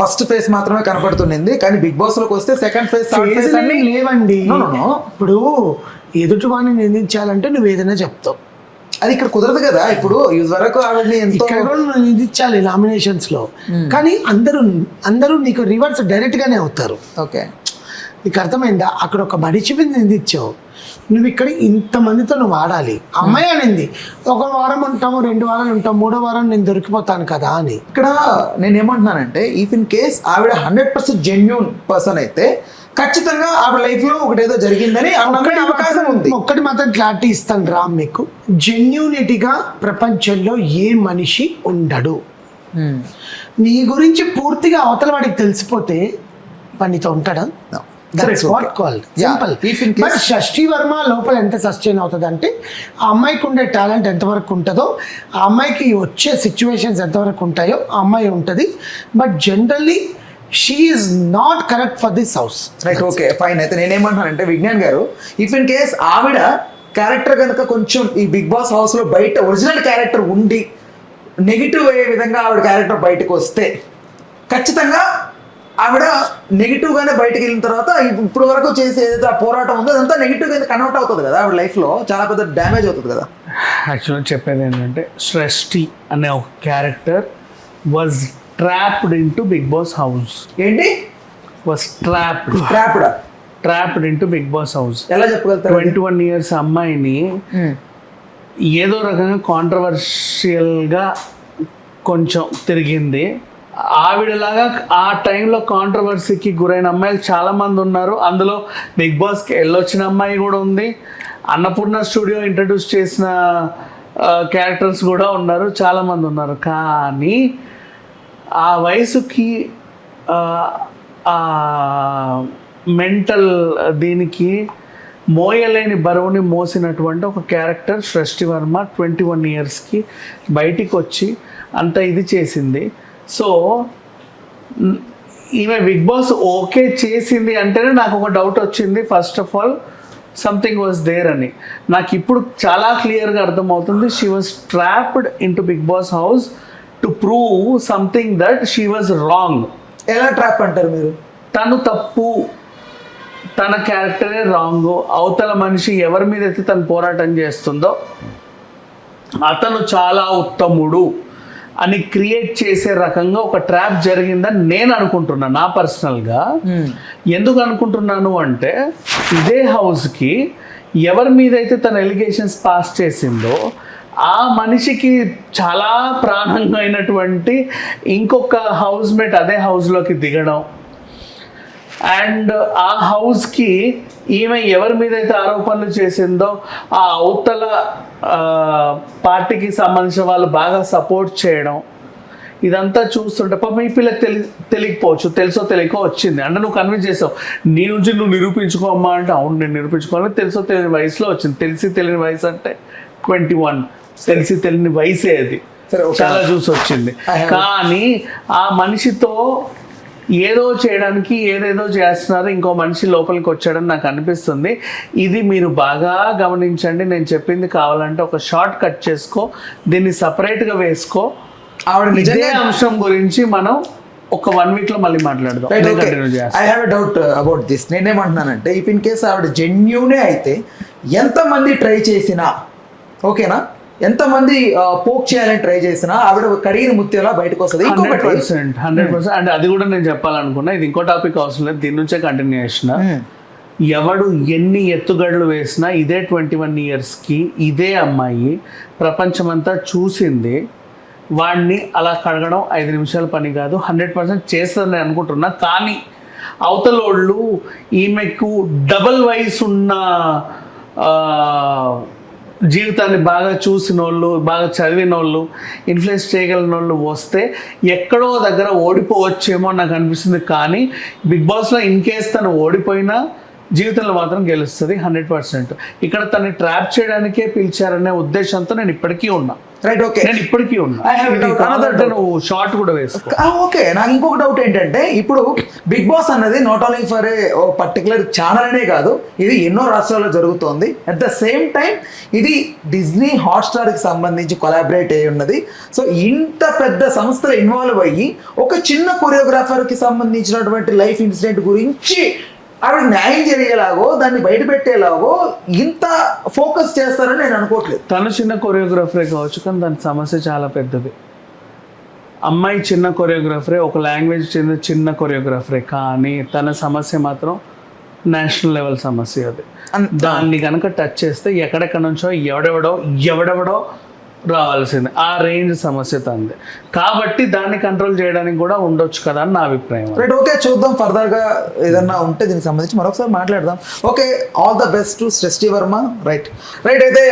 ఫస్ట్ ఫేస్ మాత్రమే కనపడుతుంది, కానీ బిగ్ బాస్ లోకి వస్తే సెకండ్ ఫేస్ అన్ని లేవండి. ఇప్పుడు ఎదుటి వాడిని నిందించాలంటే నువ్వు ఏదైనా చెప్తావు, అది ఇక్కడ కుదరదు కదా. ఇప్పుడు ఇది వరకు ఆవిడని ఎంతో నిందించాలి నామినేషన్స్ లో, కానీ అందరూ నీకు రివర్స్ డైరెక్ట్ గానే అవుతారు. ఓకే, నీకు అర్థమైందా? అక్కడ ఒక మనిషి మీద నిందించావు, నువ్వు ఇక్కడ ఇంతమందితో నువ్వు ఆడాలి. అమ్మాయి అనింది ఒక వారం ఉంటాము, 2 వారాలు ఉంటాము, 3వ వారం నేను దొరికిపోతాను కదా అని. ఇక్కడ నేను ఏమంటున్నానంటే ఇఫ్ ఇన్ కేస్ ఆవిడ 100% జెన్యూన్ పర్సన్ అయితే ఖచ్చితంగా ఆవిడ లైఫ్ లో ఒకటేదో జరిగిందని అవకాశం ఉంది. ఒక్కటి మాత్రం క్లారిటీ ఇస్తాను రామ్ మీకు, జెన్యూనిటీగా ప్రపంచంలో ఏ మనిషి ఉండడు. నీ గురించి పూర్తిగా అవతల వాడికి తెలిసిపోతే వాడితో ఉంటాడా? బట్ షష్ఠి వర్మ లోపల ఎంత సస్టైన్ అవుతుంది అంటే ఆ అమ్మాయికి ఉండే టాలెంట్ ఎంతవరకు ఉంటుందో, ఆ అమ్మాయికి వచ్చే సిచ్యువేషన్స్ ఎంతవరకు ఉంటాయో ఆ అమ్మాయి ఉంటుంది. But generally she is not correct for this house. Right, okay, fine. అయితే నేనేమంటానంటే విజ్ఞాన్ గారు, ఇఫ్ ఇన్ కేస్ ఆవిడ క్యారెక్టర్ కనుక కొంచెం ఈ బిగ్ బాస్ హౌస్ లో బయట ఒరిజినల్ క్యారెక్టర్ ఉండి నెగిటివ్ అయ్యే విధంగా ఆవిడ క్యారెక్టర్ బయటకు వస్తే ఖచ్చితంగా ఆవిడ నెగిటివ్ గానే బయటకు వెళ్ళిన తర్వాత ఇప్పుడు వరకు చేసే ఏదైతే ఆ పోరాటం ఉందో అదంతా నెగిటివ్ గా కన్వర్ట్ అవుతుంది కదా, ఆవిడ లైఫ్ లో చాలా పెద్ద డ్యామేజ్ అవుతుంది కదా. యాక్చువల్గా చెప్పేది ఏంటంటే సృష్టి అనే ఒక character was trapped in to Bigg Boss house. ఏంటి was trapped into Bigg Boss house. ఎలా చెప్పగలుగుతారు? 21 years అమ్మాయిని ఏదో రకంగా కాంట్రవర్షియల్గా కొంచెం తిరిగింది. ఆవిడలాగా ఆ టైంలో కాంట్రవర్సీకి గురైన అమ్మాయిలు చాలామంది ఉన్నారు. అందులో బిగ్ బాస్కి వెళ్ళొచ్చిన అమ్మాయి కూడా ఉంది, అన్నపూర్ణ స్టూడియో ఇంట్రడ్యూస్ చేసిన క్యారెక్టర్స్ కూడా ఉన్నారు, చాలామంది ఉన్నారు. కానీ ఆ వయసుకి మెంటల్ దీనికి మోయలేని బరువుని మోసినటువంటి ఒక క్యారెక్టర్ సృష్టి వర్మ 21 yearsకి బయటికి వచ్చి అంత ఇది చేసింది. సో ఈమె బిగ్ బాస్ ఓకే చేసింది అంటేనే నాకు ఒక డౌట్ వచ్చింది. First of all something was there అని నాకు ఇప్పుడు చాలా క్లియర్గా అర్థమవుతుంది. She was trapped in to Bigg Boss house to prove something that she was wrong. ఎలా ట్రాప్ అంటారు మీరు? తను తప్పు, తన క్యారెక్టరే రాంగ్, అవతల మనిషి ఎవరి మీద అయితే తను పోరాటం చేస్తుందో అతను చాలా ఉత్తముడు అని క్రియేట్ చేసే రకంగా ఒక ట్రాప్ జరిగిందని నేను అనుకుంటున్నాను నా పర్సనల్గా. ఎందుకు అనుకుంటున్నాను అంటే ఇదే హౌస్కి ఎవరి మీద అయితే తన ఎలిగేషన్స్ పాస్ చేసిందో ఆ మనిషికి చాలా ప్రాణంగా అయినటువంటి ఇంకొక హౌస్మేట్ అదే హౌస్లోకి దిగడం, అండ్ ఆ హౌస్కి ఈమె ఎవరి మీద అయితే ఆరోపణలు చేసిందో ఆ అవతల పార్టీకి సంబంధించిన వాళ్ళు బాగా సపోర్ట్ చేయడం, ఇదంతా చూస్తుంటే పాపం ఈ పిల్లకి తెలియకపోవచ్చు, తెలుసో తెలియకో వచ్చింది అంటే నువ్వు కన్విన్స్ చేసావు, నీ నుంచి నువ్వు నిరూపించుకోమ్మా అంటే అవును నేను నిరూపించుకోవాలని తెలుసో తెలియని వయసులో వచ్చింది. తెలిసి తెలియని వయసు అంటే 21, తెలిసి తెలియని వయసే అది, చాలా చూసి వచ్చింది. కానీ ఆ మనిషితో ఏదో చేయడానికి ఏదేదో చేస్తున్నారు, ఇంకో మనిషి లోపలికి వచ్చాడని నాకు అనిపిస్తుంది. ఇది మీరు బాగా గమనించండి. నేను చెప్పింది కావాలంటే ఒక షార్ట్ కట్ చేసుకో, దీన్ని సపరేట్గా వేసుకో. ఆవిడ ఇదే అంశం గురించి మనం ఒక 1 weekలో మళ్ళీ మాట్లాడదాం. I have a doubt about this. నేనేమంటున్నానంటే ఇఫ్ ఇన్ కేస్ ఆవిడ జెన్యూనే అయితే ఎంతమంది ట్రై చేసినా ఓకేనా. ఎంతమంది పోక్ చేయాలని ట్రై చేసినా ఆవిడ కడిగిన ముత్యంలా బయటకు వస్తుంది. ఇంకొకటి 100%. అంటే అది కూడా నేను చెప్పాలనుకున్నా, ఇది ఇంకో టాపిక్ అవసరం లేదు, దీని నుంచే కంటిన్యూ చేసిన. ఎవడు ఎన్ని ఎత్తుగడలు వేసినా ఇదే 21 ఇయర్స్కి ఇదే అమ్మాయి ప్రపంచమంతా చూసింది. వాడిని అలా కడగడం 5 నిమిషాల పని కాదు, 100% చేస్తుందని అనుకుంటున్నా. కానీ అవతలోళ్ళు ఈమెకు డబల్ వయసు ఉన్న జీవితాన్ని బాగా చూసిన వాళ్ళు, బాగా చదివిన వాళ్ళు, ఇన్ఫ్లుయెన్స్ చేయగలిగిన వాళ్ళు వస్తే ఎక్కడో దగ్గర ఓడిపోవచ్చేమో నాకు అనిపిస్తుంది. కానీ బిగ్ బాస్లో ఇన్ కేస్ తను ఓడిపోయినా జీవితంలో మాత్రం గెలుస్తుంది 100%. ఇక్కడ తనని ట్రాప్ చేయడానికే పిలిచారనే ఉద్దేశంతో నేను ఇప్పటికీ ఉన్నా. రైట్, ఓకే, నేను ఇప్పటికీ ఉన్నా. నువ్వు షార్ట్ కూడా వేసుకో. ఓకే, నాకు ఇంకొక డౌట్ ఏంటంటే, ఇప్పుడు బిగ్ బాస్ అన్నది not only for a particular channel అనే కాదు, ఇది ఎన్నో రాష్ట్రాల్లో జరుగుతోంది. అట్ ద సేమ్ టైం ఇది డిజ్నీ హాట్స్టార్కి సంబంధించి కొలాబరేట్ అయి ఉన్నది. సో ఇంత పెద్ద సంస్థలు ఇన్వాల్వ్ అయ్యి ఒక చిన్న కొరియోగ్రాఫర్కి సంబంధించినటువంటి లైఫ్ ఇన్సిడెంట్ గురించి ఆవిడ న్యాయం జరిగేలాగో దాన్ని బయట పెట్టేలాగో ఇంత ఫోకస్ చేస్తారని నేను అనుకోవట్లేదు. తను చిన్న కొరియోగ్రాఫరే కావచ్చు, కానీ దాని సమస్య చాలా పెద్దది. అమ్మాయి చిన్న కొరియోగ్రాఫరే, ఒక లాంగ్వేజ్ చిన్న కొరియోగ్రాఫరే, కానీ తన సమస్య మాత్రం నేషనల్ లెవెల్ సమస్య. అది దాన్ని కనుక టచ్ చేస్తే ఎక్కడెక్కడ నుంచో ఎవడెవడో రావాల్సింది. ఆ రేంజ్ సమస్య తంది. కాబట్టి దాన్ని కంట్రోల్ చేయడానికి కూడా ఉండొచ్చు కదా అని నా అభిప్రాయం. రైట్, ఓకే, చూద్దాం ఫర్దర్గా ఏదన్నా ఉంటే దీనికి సంబంధించి మరొకసారి మాట్లాడదాం. Okay, all the best to సృష్టి వర్మ. రైట్ అయితే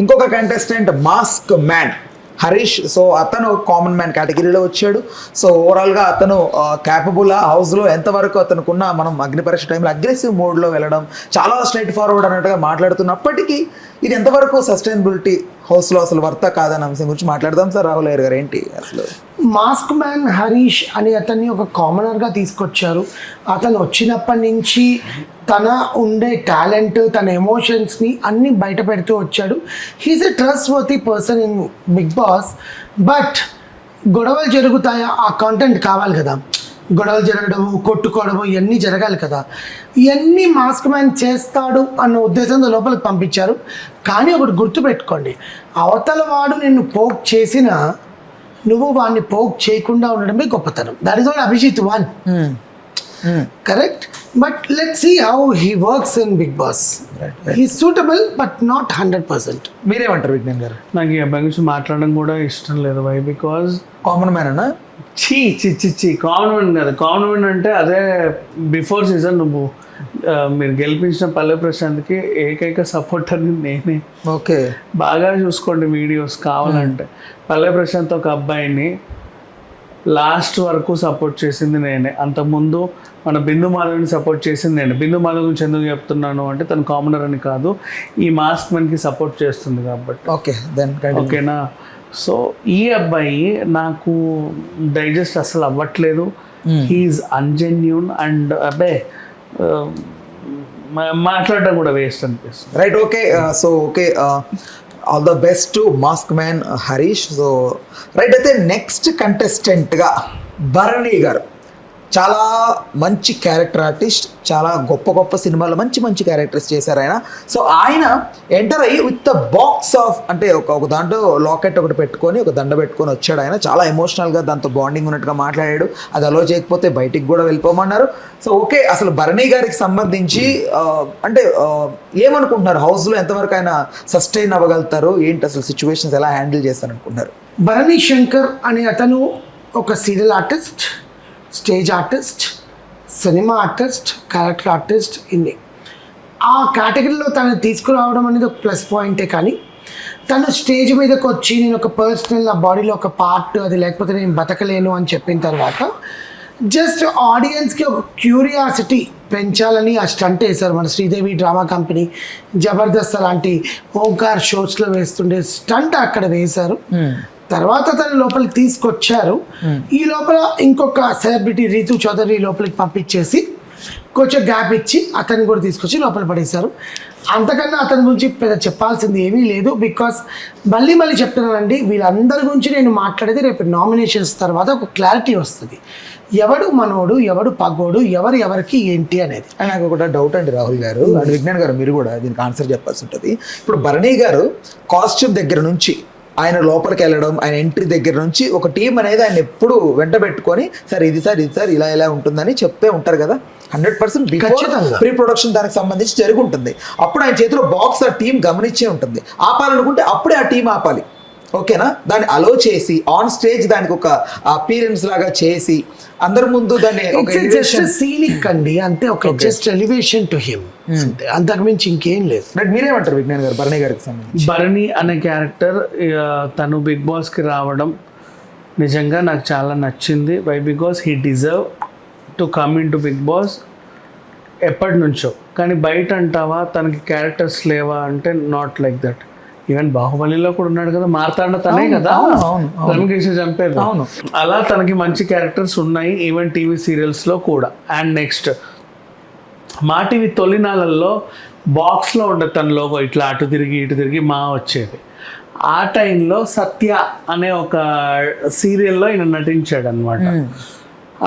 ఇంకొక contestant mask man Harish. So అతను కామన్ మ్యాన్ కేటగిరీలో వచ్చాడు. సో ఓవరాల్గా అతను క్యాపబుల్ హౌస్లో ఎంతవరకు అతనుకున్న, మనం అగ్ని పరీక్ష టైంలో అగ్రెసివ్ మోడ్లో వెళ్ళడం, చాలా స్ట్రైట్ ఫార్వర్డ్ అన్నట్టుగా మాట్లాడుతున్నప్పటికీ ఇది ఎంతవరకు సస్టైనబిలిటీ హౌస్లో అసలు వర్త కాదన్న అంశం గురించి మాట్లాడదాం. సార్ రాహుల్ అయ్యర్ గారు, ఏంటి అసలు మాస్క్ మ్యాన్ హరీష్ అని అతన్ని ఒక కామనర్గా తీసుకొచ్చారు. అతను వచ్చినప్పటి నుంచి తన ఉండే టాలెంట్, తన ఎమోషన్స్ని అన్నీ బయట పెడుతూ వచ్చాడు. He's a trustworthy person in Bigg Boss. But గొడవలు జరుగుతాయా, ఆ కాంటెంట్ కావాలి కదా, గొడవలు జరగడము, కొట్టుకోవడము, ఇవన్నీ జరగాలి కదా. ఇవన్నీ మాస్క్ మ్యాన్ చేస్తాడు అన్న ఉద్దేశంతో లోపలికి పంపించారు. కానీ ఒకటి గుర్తుపెట్టుకోండి, అవతల వాడు నిన్ను పోక్ చేసినా నువ్వు వాడిని పోక్ చేయకుండా ఉండడమే గొప్పతనం. That is what Abhijit won. Correct. But let's see how he works in Bigg Boss. He suitable but not 100%. మీరేమంటారు విజ్ఞాన్ గారు? నాకు ఈ అబ్బాయి గురించి మాట్లాడడం కూడా ఇష్టం లేదు. వై? బికాజ్ కామన్ మ్యాన్ అన్నా కామన్ మ్యాన్ కదా. కామన్ మ్యాన్ అంటే అదే బిఫోర్ సీజన్ నువ్వు మీరు గెలిపించిన పల్లె ప్రశాంత్కి ఏకైక సపోర్టర్ని నేనే. ఓకే, బాగా చూసుకోండి వీడియోస్ కావాలంటే. పల్లె ప్రశాంత్ ఒక అబ్బాయిని లాస్ట్ వరకు సపోర్ట్ చేసింది నేనే. అంతకుముందు మన బిందు మాధవ్ని సపోర్ట్ చేసింది నేను. బిందు మాధవ్ గురించి ఎందుకు చెప్తున్నాను అంటే తను కామనర్ అని కాదు, ఈ మాస్క్ మ్యాన్కి సపోర్ట్ చేస్తుంది కాబట్టి. ఓకే, దెన్ ఓకేనా. సో ఈ అబ్బాయి నాకు డైజెస్ట్ అసలు అవ్వట్లేదు. హీఈస్ అన్జెన్యూన్ అండ్ అబ్బే మాట్లాడడం కూడా వేస్ట్ అనిపిస్తుంది. Right, okay. So okay, all the best to mask man Harish. So right, అయితే నెక్స్ట్ కంటెస్టెంట్గా భరణి గారు. చాలా మంచి క్యారెక్టర్ ఆర్టిస్ట్, చాలా గొప్ప సినిమాలు మంచి క్యారెక్టర్స్ చేశారు ఆయన. సో ఆయన ఎంటర్ అయ్యి విత్ ద బాక్స్ ఆఫ్, అంటే ఒక దాంట్లో లాకెట్ ఒకటి పెట్టుకొని ఒక దండ పెట్టుకొని వచ్చాడు ఆయన. చాలా ఎమోషనల్గా దాంతో బాండింగ్ ఉన్నట్టుగా మాట్లాడాడు. అది అలో చేయకపోతే బయటికి కూడా వెళ్ళిపోమన్నారు. సో ఓకే, అసలు భరణి గారికి సంబంధించి అంటే ఏమనుకుంటున్నారు, హౌస్లో ఎంతవరకు ఆయన సస్టైన్ అవ్వగలుగుతారు, ఏంటి అసలు సిచ్యువేషన్స్ ఎలా హ్యాండిల్ చేస్తారు అనుకుంటున్నారు? భరణి శంకర్ అనే అతను ఒక serial artist, stage artist, cinema artist, character artist, ఇన్ని ఆ కేటగిరీలో తను తీసుకురావడం అనేది ఒక ప్లస్ పాయింటే. కానీ తను స్టేజ్ మీదకి వచ్చి నేను ఒక పర్సనల్, నా బాడీలో ఒక పార్ట్ అది లేకపోతే నేను బతకలేను అని చెప్పిన తర్వాత జస్ట్ ఆడియన్స్కి ఒక క్యూరియాసిటీ పెంచాలని ఆ స్టంట్ వేశారు. మన శ్రీదేవి డ్రామా కంపెనీ, జబర్దస్త్ అలాంటి ఓంకార్ షోస్లో వేస్తుండే స్టంట్ అక్కడ వేశారు. తర్వాత తను లోపలికి తీసుకొచ్చారు. ఈ లోపల ఇంకొక సెలబ్రిటీ రీతు చౌదరి లోపలికి పంపించేసి కొంచెం గ్యాప్ ఇచ్చి అతన్ని కూడా తీసుకొచ్చి లోపల పడేశారు. అంతకన్నా అతని గురించి పెద్ద చెప్పాల్సింది ఏమీ లేదు. బికాస్ మళ్ళీ చెప్తున్నానండి, వీళ్ళందరి గురించి నేను మాట్లాడేది రేపు నామినేషన్స్ తర్వాత ఒక క్లారిటీ వస్తుంది, ఎవడు మనోడు ఎవడు పగోడు ఎవరికి ఏంటి అనేది. నాకు ఒక డౌట్ అండి రాహుల్ గారు అండ్ విజ్ఞాన్ గారు, మీరు కూడా దీనికి ఆన్సర్ చెప్పాల్సి ఉంటుంది. ఇప్పుడు భరణి గారు కాస్ట్యూమ్ దగ్గర నుంచి ఆయన లోపలికి వెళ్ళడం, ఆయన ఎంట్రీ దగ్గర నుంచి ఒక టీం అనేది ఆయన ఎప్పుడు వెంట పెట్టుకొని సార్ ఇది సార్ ఇలా ఉంటుందని చెప్తే ఉంటారు కదా. 100% ఖచ్చితంగా. ప్రీ ప్రొడక్షన్ దానికి సంబంధించి జరిగి ఉంటుంది. అప్పుడు ఆయన చేతిలో బాక్స్ ఆ టీం గమనించే ఉంటుంది. ఆపాలనుకుంటే అప్పుడే ఆ టీం ఆపాలి, ఓకేనా. దాన్ని అలో చేసి ఆన్ స్టేజ్ దానికి ఒక అపీరెన్స్ లాగా చేసి అందరి ముందు దాన్ని జస్ట్ సీనిక్ అండి అంతే, ఒక జస్ట్ ఎలివేషన్ టు హిమ్ అంతే, అంతకు మించి ఇంకేం లేదు. మీరేమంటారు విజ్ఞాన్ గారు భరణి గారికి సంబంధించి? భరణి అనే క్యారెక్టర్ తను బిగ్ బాస్కి రావడం నిజంగా నాకు చాలా నచ్చింది. Why because he deserve to come in to Bigg Boss ఎప్పటి నుంచో. కానీ బయట అంటావా తనకి క్యారెక్టర్స్ లేవా అంటే నాట్ లైక్ దట్. ఈవెన్ బాహుబలిలో కూడా ఉన్నాడు కదా, మార్తాండ తనే కదా రమకేష్ చంపేది. అవును, అలా తనకి మంచి క్యారెక్టర్స్ ఉన్నాయి ఈవెన్ టీవీ సీరియల్స్లో కూడా. అండ్ నెక్స్ట్ మా టీవీ తొలినాళ్ళల్లో బాక్స్లో ఉండదు తన లోగో, ఇట్లా అటు తిరిగి మా వచ్చేది. ఆ టైంలో సత్య అనే ఒక సీరియల్లో ఈయన నటించాడు అనమాట.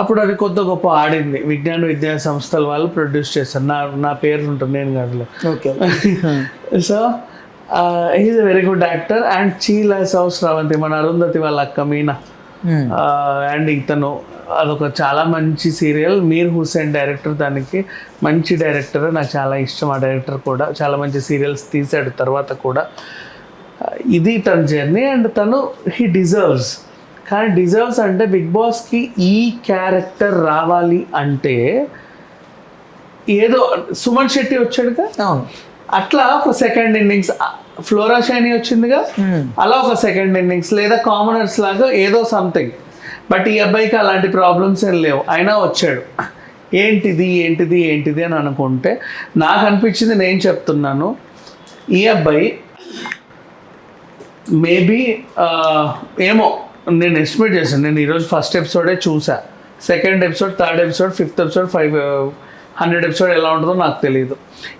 అప్పుడు అది కొత్త గొప్ప ఆడింది. విజ్ఞాన విద్యా సంస్థల వాళ్ళు ప్రొడ్యూస్ చేస్తారు, నా పేరు ఉంటుంది, నేను కాదు. Okay. So is a very good actor. And చీల సౌస్రవంతి మన అరుంధతి వాళ్ళ అక్క మీనా. అండ్ ఇతను అదొక చాలా మంచి సీరియల్, మీర్ హుస్సేన్ డైరెక్టర్, దానికి మంచి డైరెక్టర్, నాకు చాలా ఇష్టం ఆ డైరెక్టర్ కూడా. చాలా మంచి సీరియల్స్ తీశాడు తర్వాత కూడా. ఇది తన జర్నీ అండ్ తను హీ డిజర్వ్స్. కానీ డిజర్వ్స్ అంటే బిగ్ బాస్కి ఈ క్యారెక్టర్ రావాలి అంటే ఏదో సుమన్ శెట్టి వచ్చాడుగా, అవును, అట్లా ఒక సెకండ్ ఇన్నింగ్స్. ఫ్లోరా షైనీ వచ్చిందిగా, అలా ఒక సెకండ్ ఇన్నింగ్స్, లేదా కామనర్స్ లాగా ఏదో సంథింగ్. బట్ ఈ అబ్బాయికి అలాంటి ప్రాబ్లమ్స్ ఏం లేవు, అయినా వచ్చాడు. ఏంటిది అని అనుకుంటే నాకు అనిపించింది, నేను చెప్తున్నాను, ఈ అబ్బాయి మేబీ ఏమో నేను ఎస్టిమేట్ చేశాను. నేను ఈరోజు ఫస్ట్ ఎపిసోడే చూసా, second episode, third episode, fifth episode, 100 episode ఎలా ఉంటుందో నాకు తెలియదు.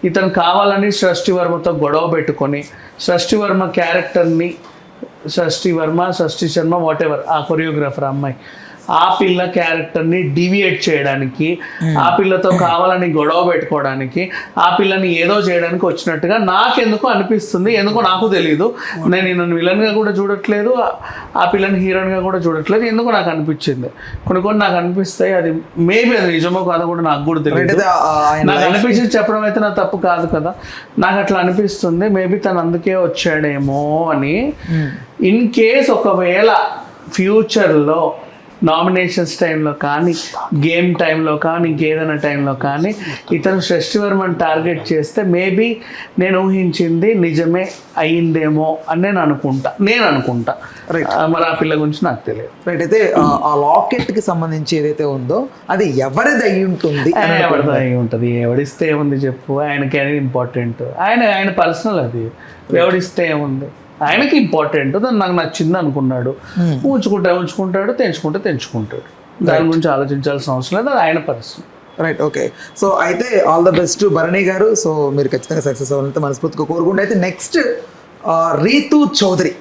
ఇతను కావాలని సృష్టి వర్మతో గొడవ పెట్టుకొని సృష్టి వర్మ క్యారెక్టర్ని, సృష్టి శర్మ వాట్ ఎవర్ ఆ కొరియోగ్రాఫర్ అమ్మాయి, ఆ పిల్ల క్యారెక్టర్ని డివియేట్ చేయడానికి, ఆ పిల్లతో కావాలని గొడవ పెట్టుకోవడానికి, ఆ పిల్లని ఏదో చేయడానికి వచ్చినట్టుగా నాకెందుకు అనిపిస్తుంది. ఎందుకో నాకు తెలియదు. నేను నన్ను విలన్గా కూడా చూడట్లేదు, ఆ పిల్లని హీరోయిన్గా కూడా చూడట్లేదు. ఎందుకో నాకు అనిపించింది. కొన్ని నాకు అనిపిస్తాయి. అది మేబీ అది నిజమో కాదో కూడా నాకు కూడా తెలియదు. నాకు అనిపించింది చెప్పడం అయితే నా తప్పు కాదు కదా. నాకు అట్లా అనిపిస్తుంది. మేబీ తను అందుకే వచ్చాడేమో అని. ఇన్ కేస్ ఒకవేళ ఫ్యూచర్లో నామినేషన్స్ టైంలో కానీ, గేమ్ టైంలో కానీ, ఇంకేదైనా టైంలో కానీ ఇతను సృష్టి వర్మని టార్గెట్ చేస్తే మేబీ నేను ఊహించింది నిజమే అయ్యిందేమో అని నేను అనుకుంటా. మరి ఆ పిల్ల గురించి నాకు తెలియదు. రైట్. అయితే ఆ లాకెట్ కి సంబంధించి ఏదైతే ఉందో అది ఎవరిది అయి ఉంటుంది? ఎవరిది అయి ఉంటుంది? ఎవడిస్తే ఏముంది చెప్పు, ఆయనకి అనేది ఇంపార్టెంట్. ఆయన పర్సనల్, అది ఎవడిస్తే ఏముంది, ఆయనకి ఇంపార్టెంట్. దాన్ని నాకు నచ్చింది అనుకున్నాడు, ఉంచుకుంటాడు, తెంచుకుంటాడు. దాని గురించి ఆలోచించాల్సిన అవసరం లేదు, అది ఆయన పరిస్థితి. Right, okay. సో అయితే all the best Bharani garu. So మీరు ఖచ్చితంగా సక్సెస్ అవ్వాలంటే మనస్ఫూర్తిగా కోరుకుంటే. అయితే నెక్స్ట్ రీతు చౌదరి.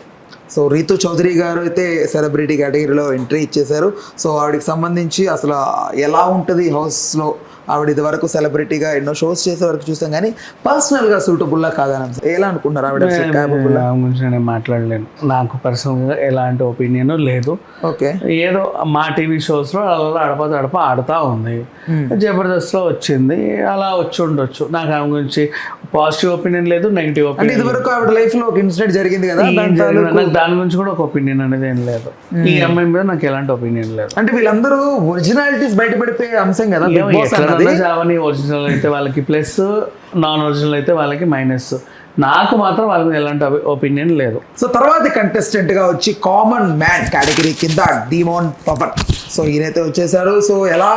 సో రీతు చౌదరి గారు అయితే సెలబ్రిటీ కేటగిరీలో ఎంట్రీ ఇచ్చేశారు. సో ఆవిడకి సంబంధించి అసలు ఎలా ఉంటుంది హౌస్లో, ఆవిడ ఇది వరకు సెలబ్రిటీగా ఎన్నో షోస్ చేసే వరకు చూసాం, కానీ పర్సనల్గా సూటబుల్లా కాదని ఎలా అనుకుంటున్నారు? ఆవిడ గురించి నేను మాట్లాడలేను. నాకు పర్సనల్గా ఎలాంటి ఒపీనియన్ లేదు. ఓకే, ఏదో మా టీవీ షోస్లో అలా అడప ఆడుతూ ఉంది, జబర్దస్త్లో వచ్చింది, అలా వచ్చి ఉండొచ్చు. నాకు ఆమె గురించి పాజిటివ్ ఒపీనియన్ లేదు, నెగిటివ్ ఒపీనియన్. ఇది వరకు ఆవిడ లైఫ్లో ఒక ఇన్సిడెంట్ జరిగింది కదా, నాకు దాని గురించి కూడా ఒక ఒపీనియన్ అనేది ఏం లేదు. ఈ అమ్మాయి మీద నాకు ఎలాంటి ఒపీనియన్ లేదు. అంటే వీళ్ళందరూ ఒరిజినాలిటీస్ బయటపడిపోయే అంశం కదా. చావని ఒరిజినల్ అయితే వాళ్ళకి ప్లస్, నాన్ ఒరిజినల్ అయితే వాళ్ళకి మైనస్. నాకు మాత్రం వాళ్ళ మీద ఎలాంటి ఒపీనియన్ లేదు. సో తర్వాత కంటెస్టెంట్ గా వచ్చి కామన్ మ్యాన్ కేటగిరీ కింద డిమోన్ పవన్. సో ఈయనైతే వచ్చేసాడు. సో ఎలా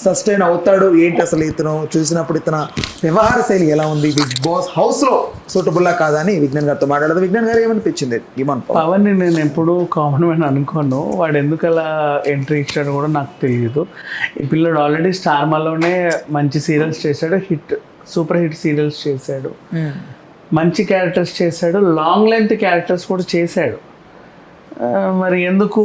సస్టైన్ అవుతాడు ఏంటి, అసలు ఇతను చూసినప్పుడు ఇతను వ్యవహార శైలి ఎలా ఉంది, బిగ్ బాస్ హౌస్ లో సూటబుల్లా కాదా అని విజ్ఞాన్ గారితో మాట్లాడదు. విజ్ఞాన్ గారు ఏమనిపించింది డిమోన్ పవన్ ని? నేను ఎప్పుడు కామన్ మ్యాన్ అనుకోను. వాడు ఎందుకు అలా ఎంట్రీ ఇచ్చాడు కూడా నాకు తెలియదు. ఈ పిల్లడు ఆల్రెడీ స్టార్ మాలోనే మంచి సీరియల్స్ చేశాడు, హిట్ సూపర్ హిట్ సీరియల్స్ చేశాడు, మంచి క్యారెక్టర్స్ చేశాడు, లాంగ్ లెంత్ క్యారెక్టర్స్ కూడా చేశాడు. మరి ఎందుకు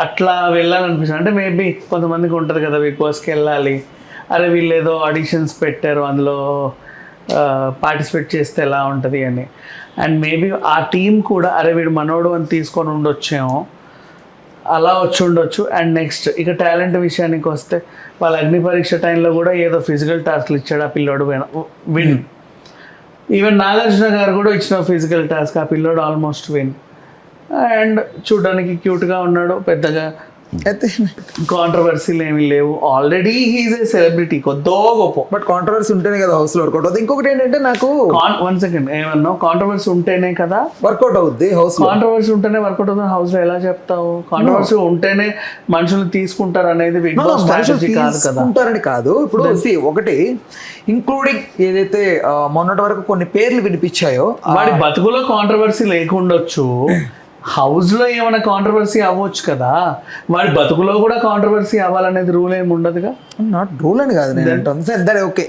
అట్లా వెళ్ళాలనిపిస్తుంది అంటే మేబీ కొంతమందికి ఉంటుంది కదా బిగ్ బాస్కి వెళ్ళాలి, అరే వీళ్ళు ఏదో ఆడిషన్స్ పెట్టారు అందులో పార్టిసిపేట్ చేస్తే ఎలా ఉంటుంది అని. అండ్ మేబీ ఆ టీం కూడా అరే వీడు మనోడు అని తీసుకొని ఉండొచ్చేమో, అలా వచ్చి ఉండొచ్చు. అండ్ నెక్స్ట్ ఇక టాలెంట్ విషయానికి వస్తే వాళ్ళ అగ్ని పరీక్ష టైంలో కూడా ఏదో ఫిజికల్ టాస్క్లు ఇచ్చాడు, ఆ పిల్లోడు విన్. ఈవెన్ నాగార్జున గారు కూడా ఇచ్చిన ఫిజికల్ టాస్క్, ఆ పిల్లోడు ఆల్మోస్ట్ విన్. అండ్ చూడడానికి క్యూట్గా ఉన్నాడు, పెద్దగా అయితే కాంట్రవర్సీలు ఏమీ లేవు. ఆల్రెడీ హీఈస్ ఏ సెలబ్రిటీ కొద్దో గొప్ప. బట్ కాంట్రవర్సీ ఉంటేనే కదా హౌస్లో వర్కౌట్ అవుతుంది. ఇంకొకటి ఏంటంటే నాకు 1 సెకండ్ ఏమన్నావు, కాంట్రవర్సీ ఉంటేనే కదా వర్కౌట్ అవుద్ది హౌస్. కాంట్రవర్సీ ఉంటేనే వర్కౌట్ అవుతుంది హౌస్లో ఎలా చెప్తావు? కాంట్రవర్సీ ఉంటేనే మనుషులు తీసుకుంటారు అనేది బిగ్ బాస్ స్ట్రాటజీ కాదు కదా. ఉంటారని కాదు. ఇప్పుడు ఒకటి ఇంక్లూడింగ్ ఏదైతే మొన్నటి వరకు కొన్ని పేర్లు వినిపించాయో వాడి బతుకులో కాంట్రవర్సీ లేకుండొచ్చు, హౌస్లో ఏమైనా కాంట్రవర్సీ అవ్వచ్చు కదా. వాడి బతుకులో కూడా కాంట్రవర్సీ అవ్వాలనేది రూల్ ఏమి ఉండదుగా. నాట్ రూల్ అని కాదు నేను అంటాను సరే ఓకే.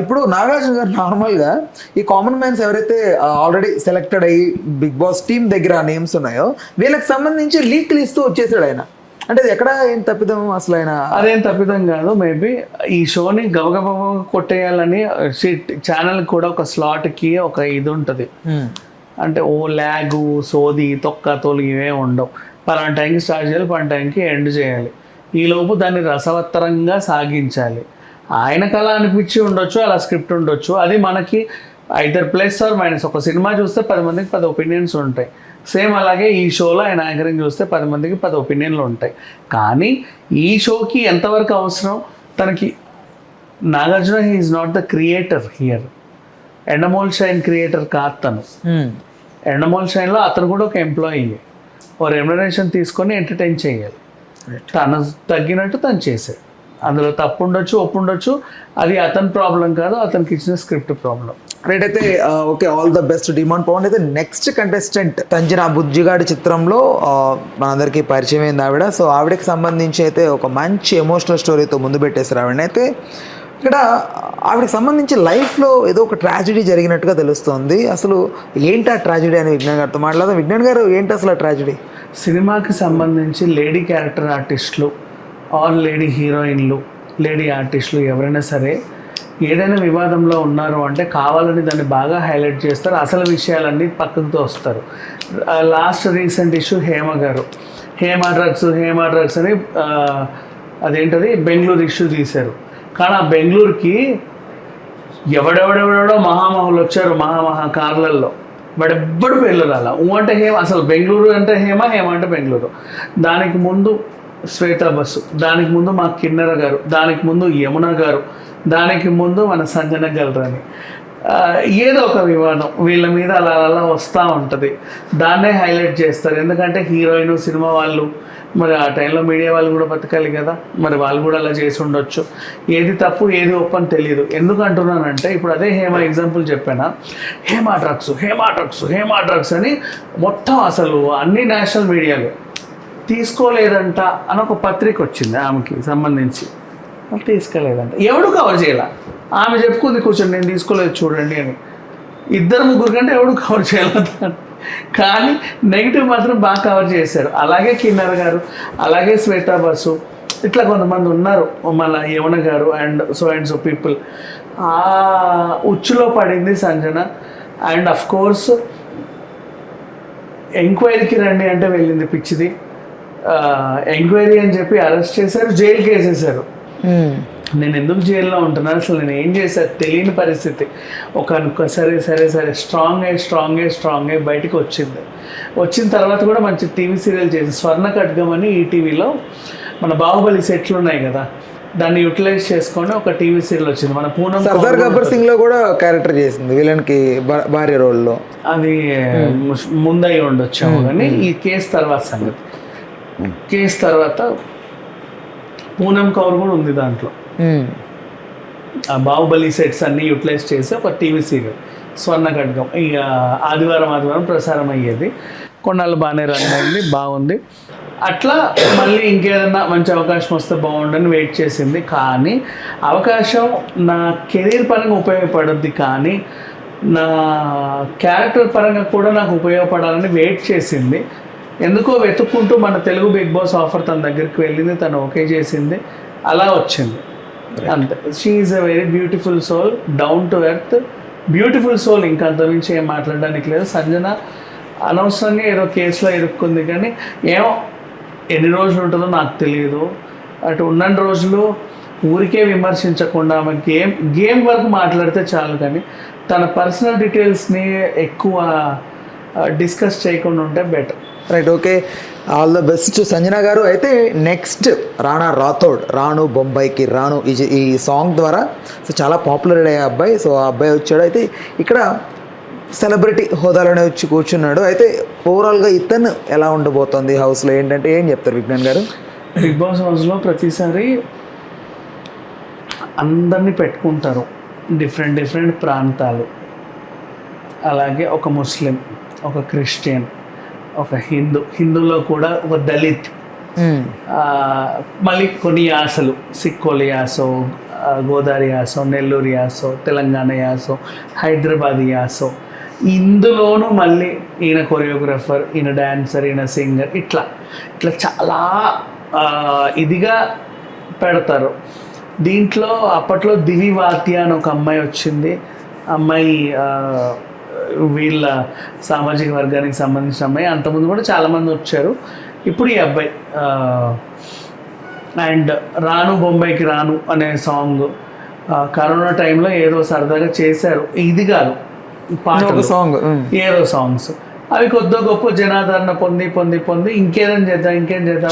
ఇప్పుడు నాగార్జున గారు నార్మల్గా ఈ కామన్ మ్యాన్స్ ఎవరైతే ఆల్రెడీ సెలెక్టెడ్ అయ్యి బిగ్ బాస్ టీమ్ దగ్గర నేమ్స్ ఉన్నాయో వీళ్ళకి సంబంధించి లీక్లు ఇస్తూ వచ్చేసాడు ఆయన. అంటే అది ఎక్కడ ఏం తప్పిదం అసలు ఆయన? అదేం తప్పిదం కాదు. మేబీ ఈ షోని గబగబ కొట్టేయాలని ఛానల్కి కూడా ఒక స్లాట్కి ఒక ఇది ఉంటుంది. అంటే ఓ ల్యాగు సోది తొక్క తోలు ఇవే ఉండవు. పలానా టైంకి స్టార్ట్ చేయాలి, పలానా టైంకి ఎండ్ చేయాలి. ఈలోపు దాన్ని రసవత్తరంగా సాగించాలి. ఆయనకు అలా అనిపించి ఉండొచ్చు, అలా స్క్రిప్ట్ ఉండొచ్చు. అది మనకి ఐదర్ ప్లస్ ఆర్ మైనస్. ఒక సినిమా చూస్తే 10 మందికి 10 ఒపీనియన్స్ ఉంటాయి. సేమ్ అలాగే ఈ షోలో ఆయన యాంకరింగ్ చూస్తే 10 మందికి 10 ఒపీనియన్లు ఉంటాయి. కానీ ఈ షోకి ఎంతవరకు అవసరం తనకి? Nagarjuna he is not the creator here. Endemol shine creator కాదు తను. ఎండమోల్ షైన్లో అతను కూడా ఒక ఎంప్లాయీ. ఓ రెమ్యునరేషన్ తీసుకొని ఎంటర్టైన్ చేయాలి. తను తగ్గినట్టు తను చేశాడు. అందులో తప్పు ఉండొచ్చు, ఒప్పు ఉండొచ్చు. అది అతని ప్రాబ్లం కాదు, అతనికి ఇచ్చిన స్క్రిప్ట్ ప్రాబ్లం. రైట్. అయితే okay, all the best demon Pavan. అయితే నెక్స్ట్ కంటెస్టెంట్ తంజన బుజ్జిగాడి చిత్రంలో మనందరికీ పరిచయం అయింది ఆవిడ. సో ఆవిడకి సంబంధించి అయితే ఒక మంచి ఎమోషనల్ స్టోరీతో ముందు పెట్టేశారు ఆవిడని. అయితే ఇక్కడ ఆవిడకి సంబంధించి లైఫ్లో ఏదో ఒక ట్రాజడీ జరిగినట్టుగా తెలుస్తుంది. అసలు ఏంటి ఆ ట్రాజడీ అని విజ్ఞాన్ గారితో మాట్లాడదాం. విజ్ఞాన్ గారు, ఏంటి అసలు ఆ ట్రాజడీ? సినిమాకి సంబంధించి లేడీ క్యారెక్టర్ ఆర్టిస్టులు ఆర్ లేడీ హీరోయిన్లు, లేడీ ఆర్టిస్టులు ఎవరైనా సరే ఏదైనా వివాదంలో ఉన్నారు అంటే కావాలని దాన్ని బాగా హైలైట్ చేస్తారు. అసలు విషయాలన్నీ పక్కకు తోస్తారు. లాస్ట్ రీసెంట్ ఇష్యూ హేమ గారు, హేమ డ్రగ్స్ అని అదేంటది బెంగళూరు ఇష్యూ తీశారు. కానీ ఆ బెంగళూరుకి ఎవడెవడెవడో మహామహులు వచ్చారు, మహా కార్లల్లో. వాడెవ్వడు పేర్లు రాలా. అంటే హేమ, అసలు బెంగళూరు అంటే హేమ అంటే బెంగళూరు. దానికి ముందు శ్వేతా బస్సు, దానికి ముందు మా కిన్నెర గారు, దానికి ముందు యమున గారు, దానికి ముందు మన సంజన గల్రాని. ఏదో ఒక వివాదం వీళ్ళ మీద అలా అలా వస్తూ ఉంటుంది. దాన్నే హైలైట్ చేస్తారు. ఎందుకంటే హీరోయిన్, సినిమా వాళ్ళు, మరి ఆ టైంలో మీడియా వాళ్ళు కూడా బతకాలి కదా. మరి వాళ్ళు కూడా అలా చేసి ఉండొచ్చు. ఏది తప్పు ఏది ఒప్పు అని తెలియదు. ఎందుకు అంటున్నానంటే ఇప్పుడు అదే హేమ ఎగ్జాంపుల్ చెప్పానా, హేమ డ్రగ్స్ అని మొత్తం అసలు అన్ని నేషనల్ మీడియాలు తీసుకోలేదంట అని ఒక పత్రిక వచ్చింది ఆమెకి సంబంధించి. తీసుకోలేదంట, ఎవడు కవర్ చేయాల. ఆమె చెప్పుకుంది కూర్చొని నేను తీసుకోలేదు చూడండి అని. 2-3 కంటే ఎవడు కవర్ చేయాలి. కానీ నెగిటివ్ మాత్రం బాగా కవర్ చేశారు. అలాగే కిన్నెర గారు, అలాగే శ్వేతా బసు, ఇట్లా కొంతమంది ఉన్నారు, మన యమున గారు అండ్ సో పీపుల్. ఆ ఉచ్చులో పడింది సంజన. అండ్ అఫ్ కోర్స్ ఎంక్వైరీకి రండి అంటే వెళ్ళింది పిచ్చిది. ఎంక్వైరీ అని చెప్పి అరెస్ట్ చేశారు, జైలుకి వేసేసారు. నేను ఎందుకు జైల్లో ఉంటున్నాను, అసలు నేను ఏం చేశాను తెలియని పరిస్థితి. సరే స్ట్రాంగ్ అయ్యి బయటకు వచ్చింది. వచ్చిన తర్వాత కూడా మంచి టీవీ సీరియల్ చేసి స్వర్ణ ఖడ్గం అని ఈటీవీలో మన బాహుబలి సెట్లు ఉన్నాయి కదా, దాన్ని యూటిలైజ్ చేసుకొని ఒక టీవీ సీరియల్ వచ్చింది. మన పూనం సర్దార్ గబ్బర్ సింగ్ లో కూడా క్యారెక్టర్ చేసింది విలన్ కి భార్య రోల్లో. అది ముందయి ఉండొచ్చాము. కానీ ఈ కేసు తర్వాత సంగతి, కేసు తర్వాత పూనం కౌర్ కూడా ఉంది దాంట్లో. ఆ బాహుబలి సెట్స్ అన్ని యూటిలైజ్ చేసి ఒక టీవీ సీరియల్ స్వర్ణ ఖడ్గం. ఇక ఆదివారం ప్రసారం అయ్యేది. కొన్నాళ్ళు బాగానే రన్ అయింది, బాగుంది. అట్లా మళ్ళీ ఇంకేదన్నా మంచి అవకాశం వస్తే బాగుండని వెయిట్ చేసింది. కానీ అవకాశం నా కెరీర్ పరంగా ఉపయోగపడుద్ది, కానీ నా క్యారెక్టర్ పరంగా కూడా నాకు ఉపయోగపడాలని వెయిట్ చేసింది. ఎందుకో వెతుక్కుంటూ మన తెలుగు బిగ్ బాస్ ఆఫర్ తన దగ్గరికి వెళ్ళింది, తను ఓకే చేసింది, అలా వచ్చింది అంతే. She is a very beautiful soul, down to earth beautiful soul, ఇంకా అంతమించి ఏం మాట్లాడడానికి లేదు. సంజన అనవసరంగా ఏదో కేసులో ఇరుక్కుంది, కానీ ఏమో ఎన్ని రోజులు ఉంటుందో నాకు తెలియదు. అటు ఉన్న రోజులు ఊరికే విమర్శించకుండా ఆమె గేమ్ వరకు మాట్లాడితే చాలు, కానీ తన పర్సనల్ డీటెయిల్స్ని ఎక్కువ డిస్కస్ చేయకుండా ఉంటే better. Right, okay, all the best Sanjana గారు. అయితే నెక్స్ట్ రానా రాథోడ్, రాను బొంబాయికి రాను, ఈ సాంగ్ ద్వారా సో చాలా పాపులర్ అయ్యే అబ్బాయి. సో ఆ అబ్బాయి వచ్చాడు, అయితే ఇక్కడ సెలబ్రిటీ హోదాలోనే వచ్చి కూర్చున్నాడు. అయితే ఓవరాల్గా ఇతను ఎలా ఉండబోతోంది హౌస్లో ఏంటంటే ఏం చెప్తారు విజ్ఞాన్ గారు? బిగ్ బాస్ హౌస్లో ప్రతిసారి అందరినీ పెట్టుకుంటారు, డిఫరెంట్ ప్రాంతాలు, అలాగే ఒక ముస్లిం, ఒక క్రిస్టియన్, ఒక హిందూలో కూడా ఒక దళిత్, మళ్ళీ కొన్ని యాసలు, సిక్కోలి యాసో, గోదావరి యాసో, నెల్లూరు యాసో, తెలంగాణ యాసో, హైదరాబాద్ యాసో, ఇందులోనూ మళ్ళీ ఈయన కొరియోగ్రఫర్, ఈయన డాన్సర్, ఈయన సింగర్, ఇట్లా చాలా ఇదిగా పెడతారు. దీంట్లో అప్పట్లో దివి వాత్య అని ఒక అమ్మాయి వచ్చింది. అమ్మాయి వీళ్ళ సామాజిక వర్గానికి సంబంధించిన అమ్మాయి. అంతకుముందు కూడా చాలామంది వచ్చారు. ఇప్పుడు ఈ అబ్బాయి అండ్ రాను బొంబాయికి రాను అనే సాంగ్ కరోనా టైంలో ఏదో సరదాగా చేశారు. ఇది కాదు పాటలు, సాంగ్ ఏదో సాంగ్స్ అవి కొద్ది గొప్ప జనాదరణ పొంది ఇంకేం చేద్దాం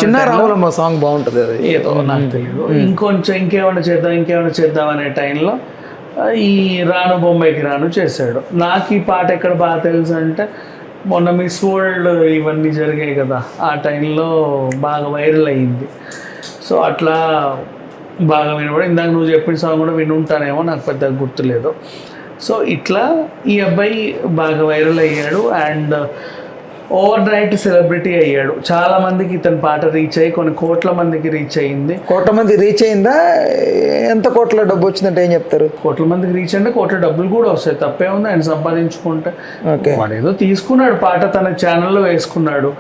చిన్న రాములమ్మ సాంగ్ బాగుంటుంది, అది ఏదో నాకు తెలియదు, ఇంకేమైనా చేద్దాం అనే టైంలో ఈ రాను బొంబాయికి రాను చేశాడు. నాకు ఈ పాట ఎక్కడ బాగా తెలుసు అంటే మొన్న మిస్ వరల్డ్ ఇవన్నీ జరిగాయి కదా, ఆ టైంలో బాగా వైరల్ అయ్యింది. సో అట్లా బాగా వినబడి, ఇందాక నువ్వు చెప్పిన సాంగ్ కూడా వినుంటానేమో, నాకు పెద్దగా గుర్తులేదు. సో ఇట్లా ఈ అబ్బాయి బాగా వైరల్ అయ్యాడు అండ్ ఓవర్ నైట్ సెలబ్రిటీ అయ్యాడు. చాలా మందికి ఇతని పాట రీచ్ అయ్యి కొన్ని కోట్ల మందికి రీచ్ అయ్యింది. కోట్ల మంది రీచ్ అయిందా? ఎంత కోట్ల డబ్బు వచ్చిందంటే ఏం చెప్తారు? కోట్ల మందికి రీచ్ అంటే కోట్ల డబ్బులు కూడా వస్తాయి, తప్పే ఉంది ఆయన సంపాదించుకుంటే. ఓకే, వాడు ఏదో తీసుకున్నాడు పాట, తన ఛానల్లో వేసుకున్నాడు,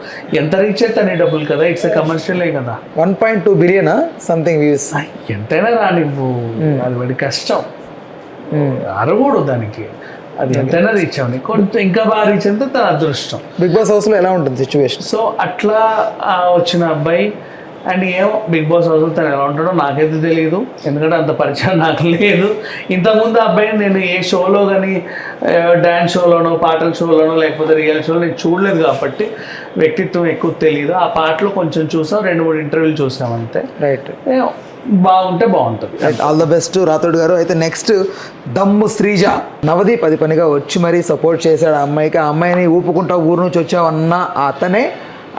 ఎంత రీచ్ అయితే అనే డబ్బులు కదా, ఇట్స్ కమర్షియలే కదా. 1.2 బిలియన్ సంథింగ్ వ్యూస్. ఎంతైనా రానివ్వు, అది వాడి కష్టం, అరగూడు దానికి, అది ఎంతైనా రీచ్ అవ్వండి. కొంత ఇంకా బాగా రీచ్ అయితే తన అదృష్టం. బిగ్ బాస్ హౌస్లో ఎలా ఉంటుంది సిచ్యువేషన్? సో అట్లా వచ్చిన అబ్బాయి అండ్ ఏమో బిగ్ బాస్ హౌస్లో తను ఎలా ఉంటాడో నాకైతే తెలియదు, ఎందుకంటే అంత పరిచయం నాకు లేదు. ఇంతకుముందు అబ్బాయిని నేను ఏ షోలో కానీ, డ్యాన్స్ షోలోనో, పాటల షోలోనో, లేకపోతే రియల్ షోలో నేను చూడలేదు కాబట్టి వ్యక్తిత్వం ఎక్కువ తెలియదు. ఆ పాటలో కొంచెం చూసాం, 2-3 ఇంటర్వ్యూలు చూసాం అంతే. రైట్, బాగుంటే బాగుంటుంది. ఆల్ ద బెస్ట్ రాథోడ్ గారు. అయితే నెక్స్ట్ దమ్ము శ్రీజ, నవదీప్ అది పనిగా వచ్చి మరీ సపోర్ట్ చేశాడు ఆ అమ్మాయికి. ఆ అమ్మాయిని ఊపుకుంటా ఊరు నుంచి వచ్చావన్న అతనే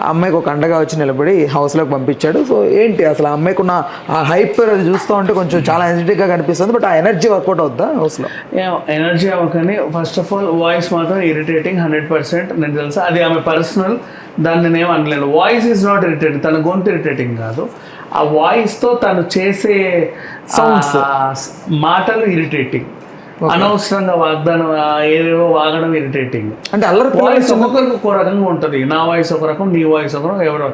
ఆ అమ్మాయికి ఒక అండగా వచ్చి నిలబడి హౌస్లోకి పంపించాడు. సో ఏంటి అసలు ఆ అమ్మాయికి ఉన్న ఆ హైప్ అది చూస్తూ ఉంటే కొంచెం చాలా ఎనర్జెటిక్గా కనిపిస్తుంది, బట్ ఆ ఎనర్జీ వర్కౌట్ అవుద్దా హౌస్లో? ఎనర్జీ అవ్వకని ఫస్ట్ ఆఫ్ ఆల్ వాయిస్ మాత్రం ఇరిటేటింగ్ 100%. నేను తెలుసా, అది ఆమె పర్సనల్, దాన్ని నేనేం అనలేను. వాయిస్ ఈజ్ నాట్ ఇరిటేటింగ్, తన గొంతు ఇరిటేటింగ్ కాదు, ఆ వాయిస్తో తను చేసే సౌండ్స్, మాటలు ఇరిటేటింగ్. అనవసరంగా వాగ్దానం ఏదేవో వాగడం ఇరిటేటింగ్. అంటే అల్లరి వాయిస్ ఒక్కొక్కరికి ఒక రకంగా ఉంటుంది. నా వాయిస్ ఒక రకం, నీ వాయిస్ ఒక రకం. ఎవరో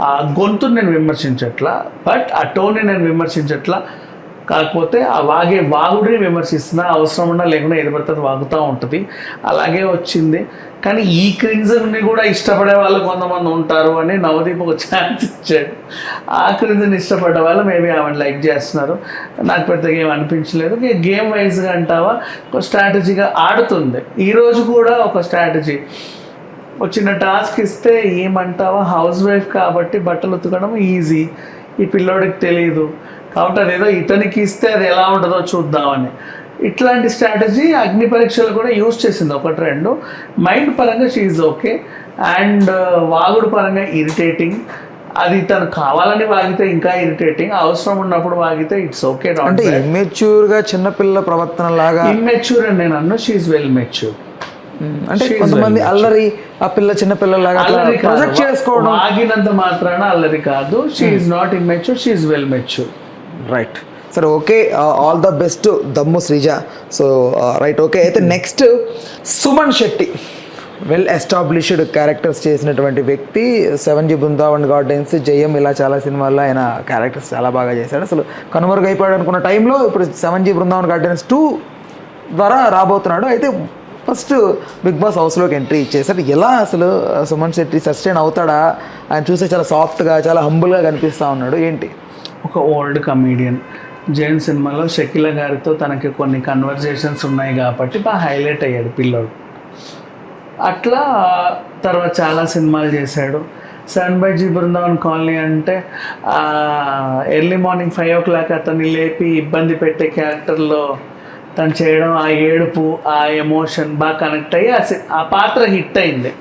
ఆ గొంతుని నేను విమర్శించట్లా, బట్ ఆ టోన్ని నేను విమర్శించట్లా. కాకపోతే ఆ వాగుడిని విమర్శిస్తున్నా, అవసరం ఉన్నా లేకుండా ఏది పడితే వాగుతూ ఉంటుంది, అలాగే వచ్చింది. కానీ ఈ క్రింజ్ని కూడా ఇష్టపడే వాళ్ళు కొంతమంది ఉంటారు అని నవదీప్ ఒక ఛాన్స్ ఇచ్చాడు. ఆ క్రింజ్ని ఇష్టపడ్డ వాళ్ళు మేబీ ఆమెను లైక్ చేస్తున్నారు, నాకు పెద్దగా ఏం అనిపించలేదు. గేమ్ వైజ్గా అంటావా, ఒక స్ట్రాటజీగా ఆడుతుంది. ఈరోజు కూడా ఒక స్ట్రాటజీ, చిన్న టాస్క్ ఇస్తే ఏమంటావా, హౌస్ వైఫ్ కాబట్టి బట్టలు ఉతకడం ఈజీ, ఈ పిల్లోడికి తెలియదు కాబట్టి అదేదో ఇతనికి ఇస్తే అది ఎలా ఉంటుందో చూద్దామని, ఇట్లాంటి స్ట్రాటజీ అగ్ని పరీక్షలు కూడా యూజ్ చేసింది 1-2. మైండ్ పరంగా షీఈ్ ఓకే అండ్ వాగుడు పరంగా ఇరిటేటింగ్. అది తను కావాలని వాగితే ఇంకా ఇరిటేటింగ్, అవసరం ఉన్నప్పుడు వాగితే ఇట్స్ ఓకే. అంటే ఇమ్మెచ్యూర్గా చిన్నపిల్ల ప్రవర్తన లాగా ఇమ్మెచ్యూర్ అని నేను అన్నా, షీఈ్ వెల్ మెచ్యూర్. అంటే She is కొంతమంది well అల్లరి ఆ చిన్న పిల్లలాగా అల్లరి ప్రొజెక్ట్ చేసుకోవడం ఆగినంత మాత్రాన అల్లరి కాదు. She is not immature, she is well mature. Right సరే ఓకే ఆల్ ద బెస్ట్ దమ్ము శ్రీజ. సో రైట్ ఓకే అయితే next Suman Shetty well established characters చేసినటువంటి వ్యక్తి. 7G బృందావన్ గార్డెన్స్, జయం ఇలా చాలా సినిమాల్లో ఆయన క్యారెక్టర్స్ చాలా బాగా చేశాడు. అసలు కనుమరుగైపోయాడు అనుకున్న టైంలో ఇప్పుడు 7G బృందావన్ గార్డెన్స్ 2 ద్వారా రాబోతున్నాడు. అయితే ఫస్ట్ బిగ్ బాస్ హౌస్లోకి ఎంట్రీ ఇచ్చేసాడు. ఎలా అసలు సుమన్ శెట్టి సస్టైన్ అవుతాడా? ఆయన చూస్తే చాలా సాఫ్ట్గా చాలా హంబుల్గా కనిపిస్తూ ఉన్నాడు. ఏంటి? ఒక ఓల్డ్ కమీడియన్. జైన్ సినిమాలో షకీల గారితో తనకి కొన్ని కన్వర్జేషన్స్ ఉన్నాయి కాబట్టి బాగా హైలైట్ అయ్యాడు పిల్లోడు. అట్లా తర్వాత చాలా సినిమాలు చేశాడు. 7G బృందావన్ కాలనీ అంటే ఎర్లీ మార్నింగ్ 5 o'clock అతన్ని లేపి ఇబ్బంది పెట్టే క్యారెక్టర్లో తను చేయడం, ఆ ఏడుపు, ఆ ఎమోషన్ బాగా కనెక్ట్ అయ్యి ఆ పాత్ర హిట్ అయింది.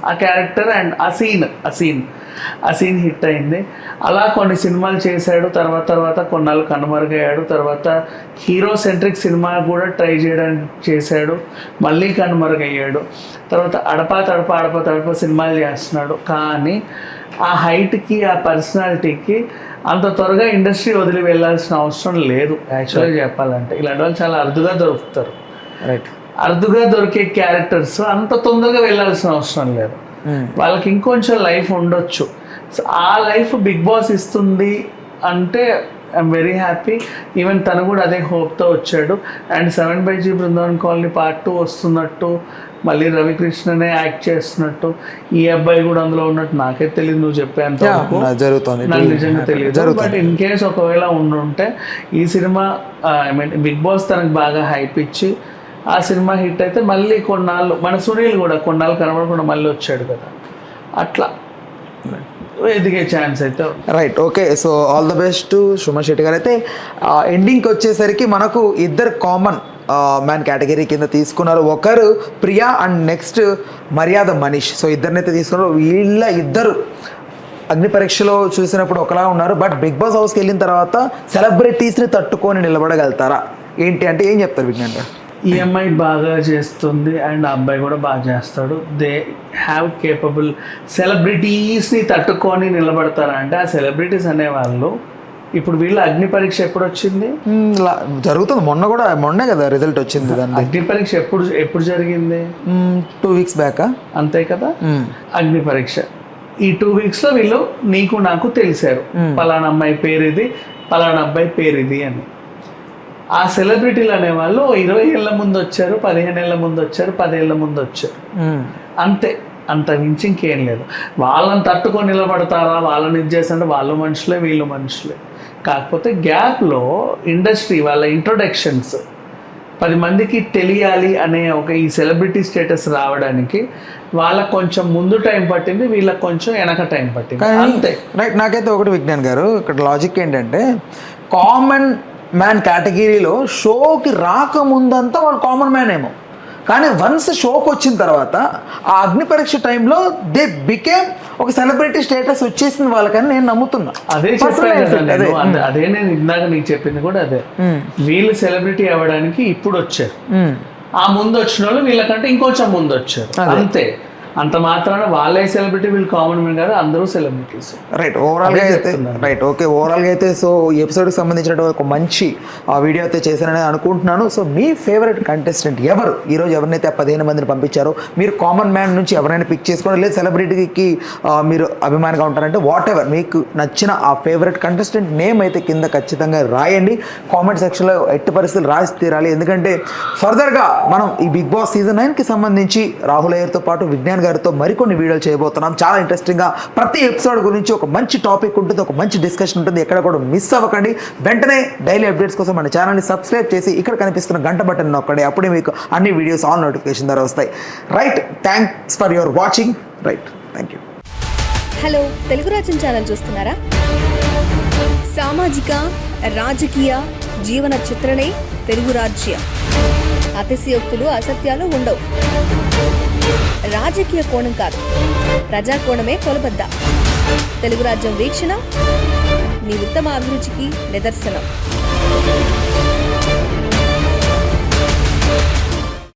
ఆ క్యారెక్టర్ అండ్ ఆ సీన్ హిట్ అయింది. అలా కొన్ని సినిమాలు చేశాడు. తర్వాత కొన్నాళ్ళు కనుమరుగయ్యాడు. తర్వాత హీరో సెంట్రిక్ సినిమా కూడా ట్రై చేయడానికి చేశాడు, మళ్ళీ కనుమరుగయ్యాడు. తర్వాత అడపా సినిమాలు చేస్తున్నాడు. కానీ ఆ హైట్కి ఆ పర్సనాలిటీకి అంత త్వరగా ఇండస్ట్రీ వదిలి వెళ్ళాల్సిన అవసరం లేదు. యాక్చువల్గా చెప్పాలంటే ఇలాంటి వాళ్ళు చాలా అరుదుగా దొరుకుతారు. రైట్ అరుదుగా దొరికే క్యారెక్టర్స్ అంత తొందరగా వెళ్ళాల్సిన అవసరం లేదు. వాళ్ళకి ఇంకొంచెం లైఫ్ ఉండొచ్చు. సో ఆ లైఫ్ బిగ్ బాస్ ఇస్తుంది అంటే ఐఎమ్ వెరీ హ్యాపీ. ఈవెన్ తను కూడా అదే హోప్తో వచ్చాడు. And 7G Brindavan colony part 2 వస్తున్నట్టు, మళ్ళీ రవికృష్ణనే యాక్ట్ చేస్తున్నట్టు, ఈ అబ్బాయి కూడా అందులో ఉన్నట్టు నాకే తెలియదు. నువ్వు చెప్పేంత జరుగుతుంది నాకు నిజంగా తెలియదు. బట్ ఇన్ కేస్ ఒకవేళ ఉండుంటే ఈ సినిమా ఐ మీన్ బిగ్ బాస్ తనకు బాగా హైప్ ఇచ్చి ఆ సినిమా హిట్ అయితే మళ్ళీ కొన్నాళ్ళు మన సునీల్ కూడా కొన్నాళ్ళు కనబడకుండా మళ్ళీ వచ్చాడు కదా, అట్లా ఎదిగే ఛాన్స్ అయితే. Right okay so all the best Suman Shetty గారు. అయితే ఎండింగ్కి వచ్చేసరికి మనకు ఇద్దరు కామన్ మ్యాన్ కేటగిరీ కింద తీసుకున్నారు. ఒకరు ప్రియా అండ్ నెక్స్ట్ మర్యాద మనీష్. సో ఇద్దరినైతే తీసుకున్నారు. వీళ్ళ ఇద్దరు అగ్ని పరీక్షలో చూసినప్పుడు ఒకలా ఉన్నారు. బట్ బిగ్ బాస్ హౌస్కి వెళ్ళిన తర్వాత సెలబ్రిటీస్ని తట్టుకొని నిలబడగలుగుతారా ఏంటి అంటే ఏం చెప్తారు విజ్ఞాన్ గారు? ఈ అమ్మాయి బాగా చేస్తుంది అండ్ ఆ అబ్బాయి కూడా బాగా చేస్తాడు. They have capable. సెలబ్రిటీస్ని తట్టుకొని నిలబడతారా అంటే ఆ సెలబ్రిటీస్ అనేవాళ్ళు ఇప్పుడు వీళ్ళ అగ్ని పరీక్ష ఎప్పుడు వచ్చింది? జరుగుతుంది. మొన్నే కదా రిజల్ట్ వచ్చింది. అగ్ని పరీక్ష ఎప్పుడు జరిగింది? 2 weeks బ్యాక్ అంతే కదా. అగ్ని పరీక్ష ఈ 2 weeksలో వీళ్ళు నీకు నాకు తెలిసారు. పలానా అమ్మాయి పేరు ఇది, పలానా అబ్బాయి పేరు ఇది అని. ఆ సెలబ్రిటీలు అనేవాళ్ళు 20 ఏళ్ళ ముందు వచ్చారు, 15 ఏళ్ళ ముందు వచ్చారు, 10 ఏళ్ళ ముందు వచ్చారు. అంతే, అంత మించి ఇంకేం లేదు. వాళ్ళని తట్టుకొని నిలబడతారా, వాళ్ళని ఇది చేస్తుంటే వాళ్ళు మనుషులే వీళ్ళు మనుషులే. కాకపోతే గ్యాప్లో ఇండస్ట్రీ వాళ్ళ ఇంట్రొడక్షన్స్ 10 మందికి తెలియాలి అనే ఒక ఈ సెలబ్రిటీ స్టేటస్ రావడానికి వాళ్ళకు కొంచెం ముందు టైం పట్టింది, వీళ్ళకి కొంచెం వెనక టైం పట్టింది. అంతే. రైట్. నాకైతే ఒకటి విజ్ఞాన్ గారు ఇక్కడ లాజిక్ ఏంటంటే కామన్ మ్యాన్ కేటగిరీలో షోకి రాకముందంతా వాళ్ళు కామన్ మ్యాన్ ఏమో, కానీ వన్స్ షోకి వచ్చిన తర్వాత ఆ అగ్ని పరీక్ష టైంలో దే బికేమ్ ఒక సెలబ్రిటీ స్టేటస్ వచ్చేసింది వాళ్ళకని నేను నమ్ముతున్నా. అదే అదే నేను ఇందాక నీకు చెప్పింది కూడా అదే. వీళ్ళు సెలబ్రిటీ అవ్వడానికి ఇప్పుడు వచ్చారు, ఆ ముందు వచ్చిన వాళ్ళు వీళ్ళకంటే ఇంకొంచెం ముందు వచ్చారు. అంతే. అంత మాత్రాన వాళ్ళే సెలబ్రిటీ, వీళ్ళు కామన్ మ్యాన్ కాదు, అందరూ సెలబ్రిటీస్. రైట్. ఓవరాల్గా అయితే రైట్ ఓకే ఓవరాల్గా అయితే సో ఈ ఎపిసోడ్కి సంబంధించిన ఒక మంచి వీడియో అయితే చేశానని అనుకుంటున్నాను. సో మీ ఫేవరెట్ కంటెస్టెంట్ ఎవరు? ఈరోజు ఎవరినైతే 15 మందిని పంపించారో మీరు కామన్ మ్యాన్ నుంచి ఎవరైనా పిక్ చేసుకోండి, లేదు సెలబ్రిటీకి మీరు అభిమానిగా ఉంటారంటే వాట్ ఎవర్ మీకు నచ్చిన ఆ ఫేవరెట్ కంటెస్టెంట్ నేమ్ అయితే కింద ఖచ్చితంగా రాయండి. కామెంట్ సెక్షన్లో ఎట్టి పరిస్థితులు రాసి తీరాలి. ఎందుకంటే ఫర్దర్గా మనం ఈ బిగ్ బాస్ సీజన్ 9కి సంబంధించి రాహుల్ అయ్యర్తో పాటు విజ్ఞాన్ గారితో మరికొన్ని వీడియోలు చేయబోతున్నాం. చాలా ఇంట్రెస్టింగ్గా ప్రతి ఎపిసోడ్ గురించి ఒక మంచి టాపిక్ ఉంటుంది, ఒక మంచి డిస్కషన్ ఉంటుంది. ఎక్కడ కూడా మిస్ అవ్వకండి. వెంటనే డైలీ అప్డేట్స్ కోసం మన ఛానల్ని సబ్స్క్రైబ్ చేసి ఇక్కడ కనిపిస్తున్న గంట బటన్ నొక్కండి. అప్పుడే మీకు అన్ని వీడియోస్ ఆన్ నోటిఫికేషన్ ద్వారా వస్తాయి. Right. Thanks for your watching. Right. Thank you. Hello, Telugu రాజ్యం ఛానల్ చూస్తున్నారా? సామాజిక రాజకీయ జీవన చిత్రణే తెలుగు రాజ్యం. అతిశయోక్తులు అసత్యాలు ఉండవు. రాజకీయ కోణం కాదు, ప్రజా కోణమే కొలబద్ద. తెలుగు రాజ్యం వీక్షణ మీ ఉత్తమ అభిరుచికి నిదర్శనం.